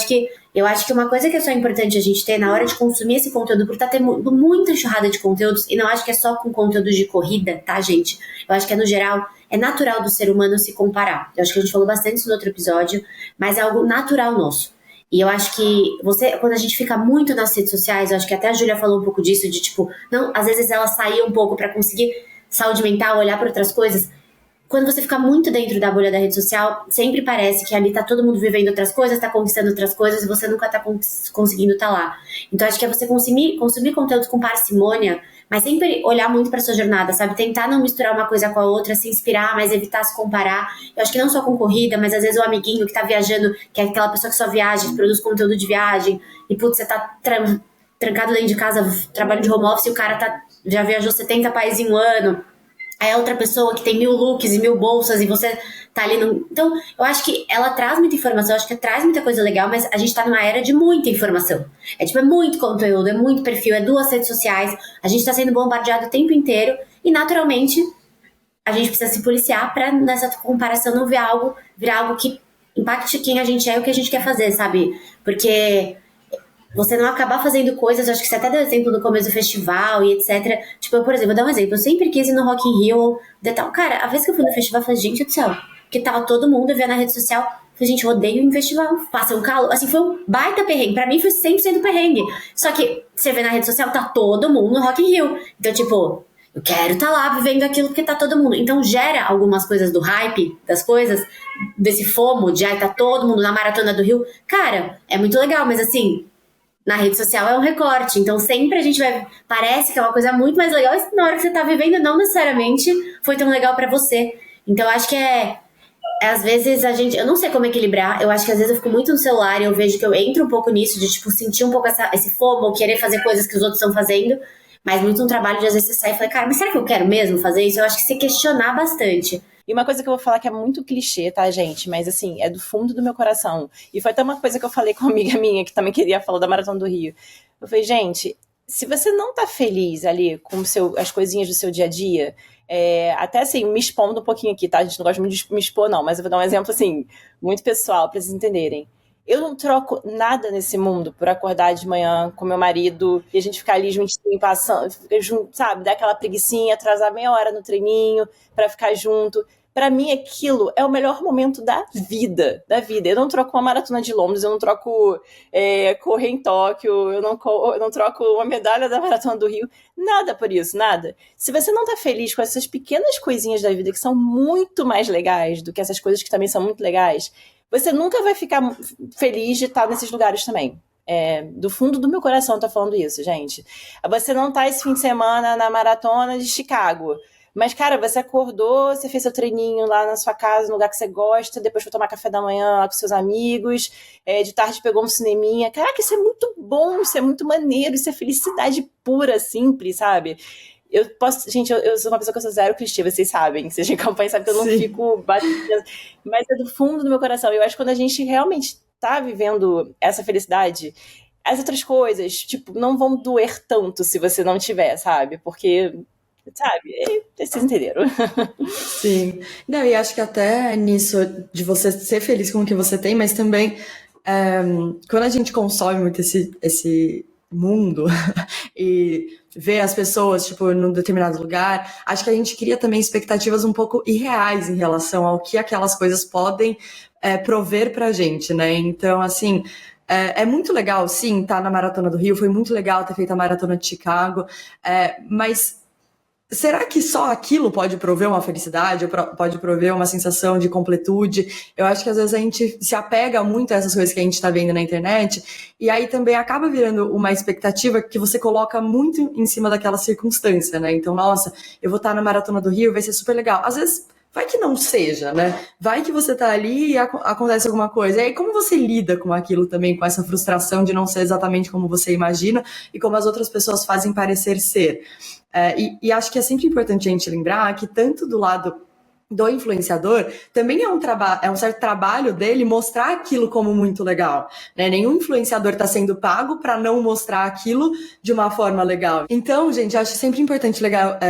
eu acho que uma coisa que é só importante a gente ter na hora de consumir esse conteúdo, porque tá tendo muita enxurrada de conteúdos, e não acho que é só com conteúdo de corrida, tá, gente? Eu acho que no geral, é natural do ser humano se comparar. Eu acho que a gente falou bastante isso no outro episódio, mas é algo natural nosso. E eu acho que quando a gente fica muito nas redes sociais, eu acho que até a Júlia falou um pouco disso, de tipo, não, às vezes ela sair um pouco pra conseguir saúde mental, olhar pra outras coisas. Quando você fica muito dentro da bolha da rede social, sempre parece que ali tá todo mundo vivendo outras coisas, tá conquistando outras coisas e você nunca tá conseguindo estar lá. Então acho que é você consumir conteúdo com parcimônia, mas sempre olhar muito pra sua jornada, sabe? Tentar não misturar uma coisa com a outra, se inspirar, mas evitar se comparar. Eu acho que não só com corrida, mas às vezes o amiguinho que tá viajando, que é aquela pessoa que só viaja, que produz conteúdo de viagem, e putz, você tá trancado dentro de casa, trabalho de home office, e o cara já viajou 70 países em um ano. Aí a outra pessoa que tem 1000 looks e 1000 bolsas e você tá ali no... Então, eu acho que ela traz muita informação, eu acho que traz muita coisa legal, mas a gente tá numa era de muita informação. É muito conteúdo, é muito perfil, é 2 redes sociais, a gente tá sendo bombardeado o tempo inteiro e, naturalmente, a gente precisa se policiar pra nessa comparação não virar algo que impacte quem a gente é e o que a gente quer fazer, sabe? Porque... você não acabar fazendo coisas, acho que você até deu exemplo no começo do festival e etc. Tipo, eu, por exemplo, vou dar um exemplo. Eu sempre quis ir no Rock in Rio, tal. Cara, a vez que eu fui no festival, eu falei, gente do céu, porque tava todo mundo, eu via na rede social, eu falei, gente, eu odeio em festival, passa um calor. Assim, foi um baita perrengue. Pra mim foi 100% perrengue. Só que você vê na rede social, tá todo mundo no Rock in Rio. Então, tipo, eu quero tá lá vivendo aquilo porque tá todo mundo. Então gera algumas coisas do hype, das coisas, desse FOMO, de tá todo mundo na Maratona do Rio. Cara, é muito legal, mas assim... na rede social é um recorte, então sempre a gente parece que é uma coisa muito mais legal, e na hora que você tá vivendo não necessariamente foi tão legal pra você. Então acho que às vezes eu não sei como equilibrar, eu acho que às vezes eu fico muito no celular e eu vejo que eu entro um pouco nisso, de tipo, sentir um pouco esse FOMO, querer fazer coisas que os outros estão fazendo, mas muito um trabalho de às vezes você sair e falar, cara, mas será que eu quero mesmo fazer isso? Eu acho que se questionar bastante. E uma coisa que eu vou falar que é muito clichê, tá, gente? Mas, assim, é do fundo do meu coração. E foi até uma coisa que eu falei com uma amiga minha, que também queria falar da Maratona do Rio. Eu falei, gente, se você não tá feliz ali com as coisinhas do seu dia a dia, até assim, me expondo um pouquinho aqui, tá? A gente não gosta muito de me expor, não, mas eu vou dar um exemplo, assim, muito pessoal, pra vocês entenderem. Eu não troco nada nesse mundo por acordar de manhã com meu marido e a gente ficar ali juntinho, passando, sabe? Dar aquela preguicinha, atrasar meia hora no treininho pra ficar junto. Pra mim, aquilo é o melhor momento da vida, Eu não troco uma maratona de Londres, eu não troco correr em Tóquio, eu não troco uma medalha da Maratona do Rio, nada por isso, nada. Se você não tá feliz com essas pequenas coisinhas da vida que são muito mais legais do que essas coisas que também são muito legais, você nunca vai ficar feliz de estar nesses lugares também. Do fundo do meu coração eu tô falando isso, gente. Você não tá esse fim de semana na maratona de Chicago, mas, cara, você acordou, você fez seu treininho lá na sua casa, no lugar que você gosta, depois foi tomar café da manhã lá com seus amigos, de tarde pegou um cineminha. Caraca, isso é muito bom, isso é muito maneiro, isso é felicidade pura, simples, sabe? Gente, eu sou uma pessoa que eu sou zero clichê, vocês sabem, vocês me acompanham, sabem que eu não fico batendo, mas é do fundo do meu coração. Eu acho que quando a gente realmente tá vivendo essa felicidade, as outras coisas, tipo, não vão doer tanto se você não tiver, sabe? Porque sabe? E vocês entenderam. Sim. Não, e acho que até nisso de você ser feliz com o que você tem, mas também quando a gente consome muito esse mundo e vê as pessoas, tipo, num determinado lugar, acho que a gente cria também expectativas um pouco irreais em relação ao que aquelas coisas podem prover pra gente, né? Então, assim, é muito legal, sim, estar na Maratona do Rio, foi muito legal ter feito a Maratona de Chicago, mas será que só aquilo pode prover uma felicidade, ou pode prover uma sensação de completude? Eu acho que às vezes a gente se apega muito a essas coisas que a gente está vendo na internet, e aí também acaba virando uma expectativa que você coloca muito em cima daquela circunstância, né? Então, nossa, eu vou estar na Maratona do Rio, vai ser super legal. Às vezes, vai que não seja, né? Vai que você tá ali e acontece alguma coisa. E aí, como você lida com aquilo também, com essa frustração de não ser exatamente como você imagina e como as outras pessoas fazem parecer ser? E acho que é sempre importante a gente lembrar que tanto do lado do influenciador, também é um certo trabalho dele mostrar aquilo como muito legal, né? Nenhum influenciador está sendo pago para não mostrar aquilo de uma forma legal. Então, gente, acho sempre importante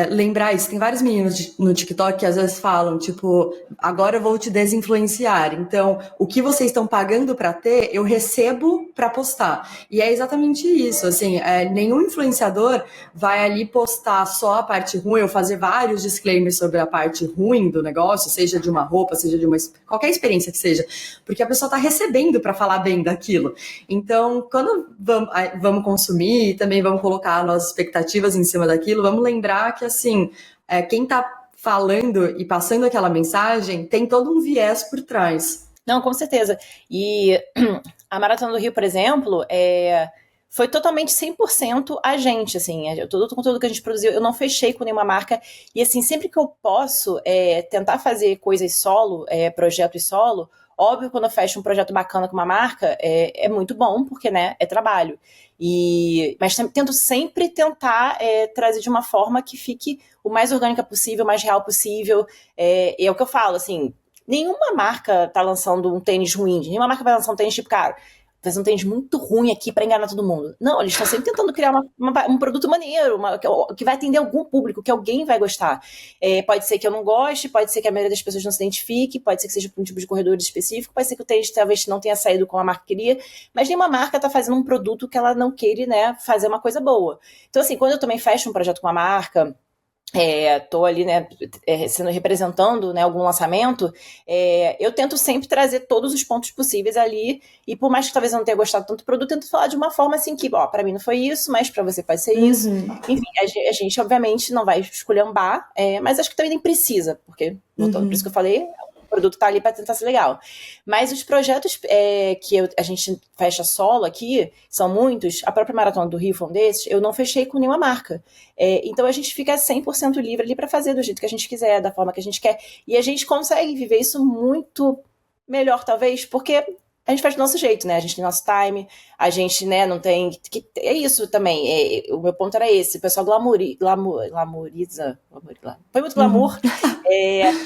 lembrar isso. Tem vários meninos no TikTok que às vezes falam, tipo, agora eu vou te desinfluenciar. Então, o que vocês estão pagando para ter, eu recebo para postar. E é exatamente isso, assim, nenhum influenciador vai ali postar só a parte ruim ou fazer vários disclaimers sobre a parte ruim do negócio, seja de uma roupa, seja de qualquer experiência que seja, porque a pessoa está recebendo para falar bem daquilo. Então, quando vamos consumir e também vamos colocar nossas expectativas em cima daquilo, vamos lembrar que, assim, quem está falando e passando aquela mensagem tem todo um viés por trás. Não, com certeza. E a Maratona do Rio, por exemplo, foi totalmente 100% a gente, assim, todo o conteúdo que a gente produziu, eu não fechei com nenhuma marca, e assim, sempre que eu posso tentar fazer coisas solo, projetos solo, óbvio, quando eu fecho um projeto bacana com uma marca, é muito bom, porque, né, é trabalho, mas tento sempre tentar trazer de uma forma que fique o mais orgânica possível, o mais real possível, é o que eu falo, assim, nenhuma marca tá lançando um tênis ruim, nenhuma marca vai lançar um tênis tipo, cara, fazer um tênis muito ruim aqui para enganar todo mundo. Não, eles estão sempre tentando criar um produto maneiro, que vai atender algum público, que alguém vai gostar. Pode ser que eu não goste, pode ser que a maioria das pessoas não se identifique, pode ser que seja para um tipo de corredor específico, pode ser que o tênis talvez não tenha saído como a marca queria, mas nenhuma marca está fazendo um produto que ela não queira, né, fazer uma coisa boa. Então, assim, quando eu também fecho um projeto com uma marca, tô ali, né, representando, né, algum lançamento, eu tento sempre trazer todos os pontos possíveis ali, e por mais que talvez eu não tenha gostado tanto do produto, eu tento falar de uma forma assim que, ó, pra mim não foi isso, mas pra você pode ser isso. Enfim, a gente obviamente não vai esculhambar, mas acho que também nem precisa, porque, por isso que eu falei, o produto tá ali para tentar ser legal. Mas os projetos que a gente fecha solo aqui, são muitos, a própria Maratona do Rio foi um desses, eu não fechei com nenhuma marca. Então a gente fica 100% livre ali para fazer do jeito que a gente quiser, da forma que a gente quer. E a gente consegue viver isso muito melhor, talvez, porque a gente faz do nosso jeito, né? A gente tem nosso time, a gente, né, não tem... É isso também, o meu ponto era esse, o pessoal glamoriza, põe muito glamour,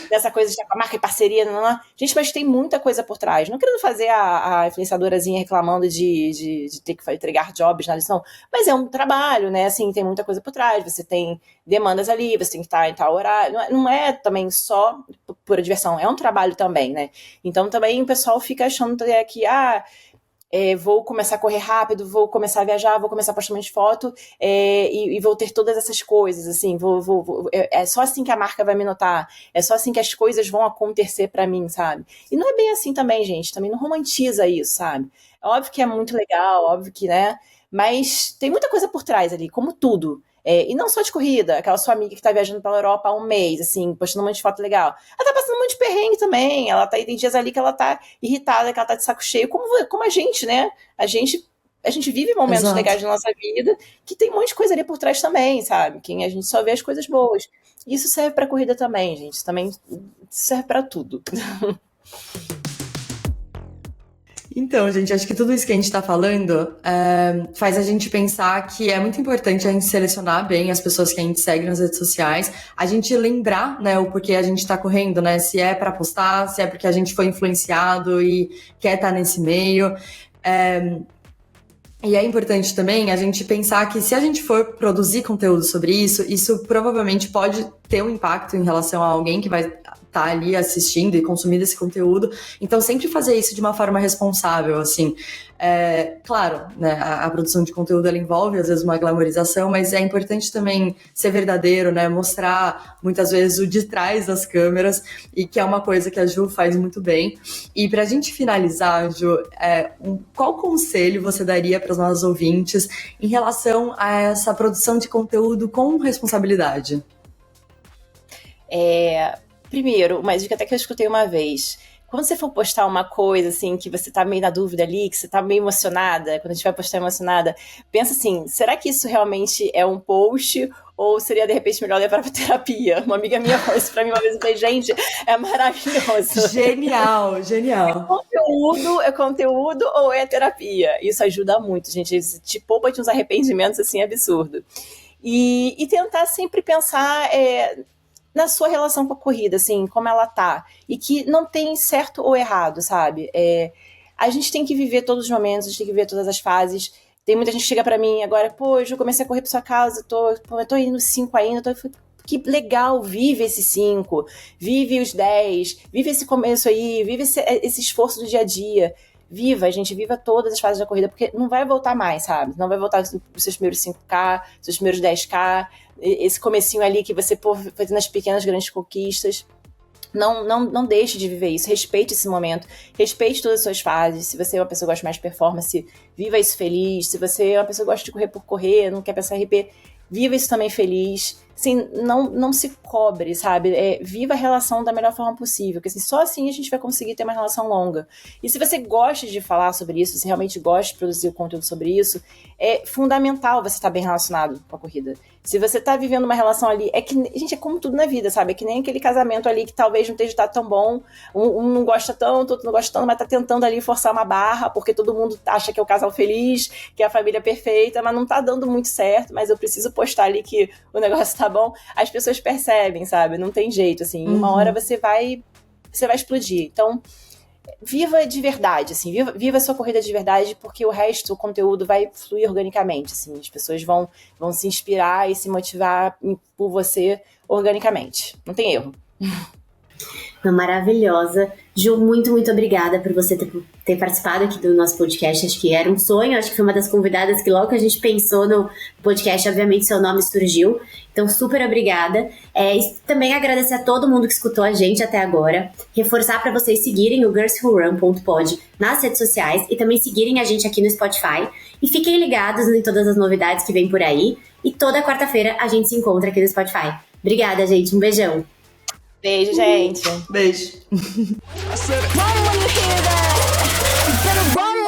dessa coisa de estar com a marca e parceria, não. Gente, mas tem muita coisa por trás, não querendo fazer a influenciadorazinha reclamando de ter que entregar jobs na lição, mas é um trabalho, né, assim, tem muita coisa por trás, você tem demandas ali, você tem que estar em tal horário, não é também só pura diversão, é um trabalho também, né, então também o pessoal fica achando que, vou começar a correr rápido, vou começar a viajar, vou começar a postar mais foto e vou ter todas essas coisas, assim, é só assim que a marca vai me notar, é só assim que as coisas vão acontecer pra mim, sabe? E não é bem assim também, gente, também não romantiza isso, sabe? É óbvio que é muito legal, óbvio que, né, mas tem muita coisa por trás ali, como tudo. E não só de corrida, aquela sua amiga que tá viajando pela Europa há um mês, assim, postando um monte de foto legal. Ela tá passando um monte de perrengue também, tem dias ali que ela tá irritada, que ela tá de saco cheio, como a gente, né? A gente vive momentos legais na nossa vida, que tem um monte de coisa ali por trás também, sabe? Que a gente só vê as coisas boas. E isso serve pra corrida também, gente. Também serve pra tudo. Então, gente, acho que tudo isso que a gente está falando faz a gente pensar que é muito importante a gente selecionar bem as pessoas que a gente segue nas redes sociais, a gente lembrar, né, o porquê a gente está correndo, né, se é para postar, se é porque a gente foi influenciado e quer estar nesse meio. E é importante também a gente pensar que se a gente for produzir conteúdo sobre isso, isso provavelmente pode ter um impacto em relação a alguém que vai estar ali assistindo e consumindo esse conteúdo. Então, sempre fazer isso de uma forma responsável, assim. Claro, né, a produção de conteúdo, ela envolve, às vezes, uma glamorização, mas é importante também ser verdadeiro, né? Mostrar, muitas vezes, o de trás das câmeras, e que é uma coisa que a Ju faz muito bem. E pra gente finalizar, Ju, qual conselho você daria para os nossos ouvintes em relação a essa produção de conteúdo com responsabilidade? Primeiro, uma dica até que eu escutei uma vez. Quando você for postar uma coisa, assim, que você tá meio na dúvida ali, que você tá meio emocionada, quando a gente vai postar emocionada, pensa assim, será que isso realmente é um post ou seria, de repente, melhor levar pra terapia? Uma amiga minha falou isso pra mim uma vez e eu falei, gente, é maravilhoso. Genial. É conteúdo ou é terapia? Isso ajuda muito, gente. Isso te poupa de uns arrependimentos, assim, absurdo. E tentar sempre pensar na sua relação com a corrida, assim, como ela tá. E que não tem certo ou errado, sabe? A gente tem que viver todos os momentos, a gente tem que viver todas as fases. Tem muita gente que chega pra mim agora, pô, Ju, comecei a correr pra sua casa, eu tô indo 5 ainda, que legal, vive esse 5, vive os 10, vive esse começo aí, vive esse esforço do dia a dia. Viva, gente, viva todas as fases da corrida, porque não vai voltar mais, sabe? Não vai voltar os seus primeiros 5K, seus primeiros 10K, esse comecinho ali que você fazendo as pequenas grandes conquistas. Não deixe de viver isso, respeite esse momento, respeite todas as suas fases. Se você é uma pessoa que gosta mais de performance, viva isso feliz. Se você é uma pessoa que gosta de correr por correr, não quer pensar em RP, viva isso também feliz. Assim, não se cobre, sabe? Viva a relação da melhor forma possível, porque assim, só assim a gente vai conseguir ter uma relação longa. E se você gosta de falar sobre isso, se realmente gosta de produzir conteúdo sobre isso, é fundamental você estar bem relacionado com a corrida. Se você tá vivendo uma relação ali, gente, é como tudo na vida, sabe? É que nem aquele casamento ali que talvez não esteja tão bom, um não gosta tanto, outro não gosta tanto, mas tá tentando ali forçar uma barra, porque todo mundo acha que é o casal feliz, que é a família perfeita, mas não tá dando muito certo, mas eu preciso postar ali que o negócio tá bom. As pessoas percebem, sabe? Não tem jeito, assim. Uma hora você vai explodir. Então, viva de verdade, assim, viva a sua corrida de verdade, porque o resto, o conteúdo vai fluir organicamente, assim, as pessoas vão se inspirar e se motivar por você organicamente, não tem erro. Maravilhosa. Ju, muito, muito obrigada por você ter participado aqui do nosso podcast. Acho que era um sonho, acho que foi uma das convidadas que logo que a gente pensou no podcast, obviamente seu nome surgiu. Então, super obrigada. E também agradecer a todo mundo que escutou a gente até agora. Reforçar para vocês seguirem o girlswhorun.pod nas redes sociais e também seguirem a gente aqui no Spotify. E fiquem ligados em todas as novidades que vem por aí. E toda quarta-feira a gente se encontra aqui no Spotify. Obrigada, gente. Um beijão. Beijo, gente. Beijo. Run when you hear that. You better run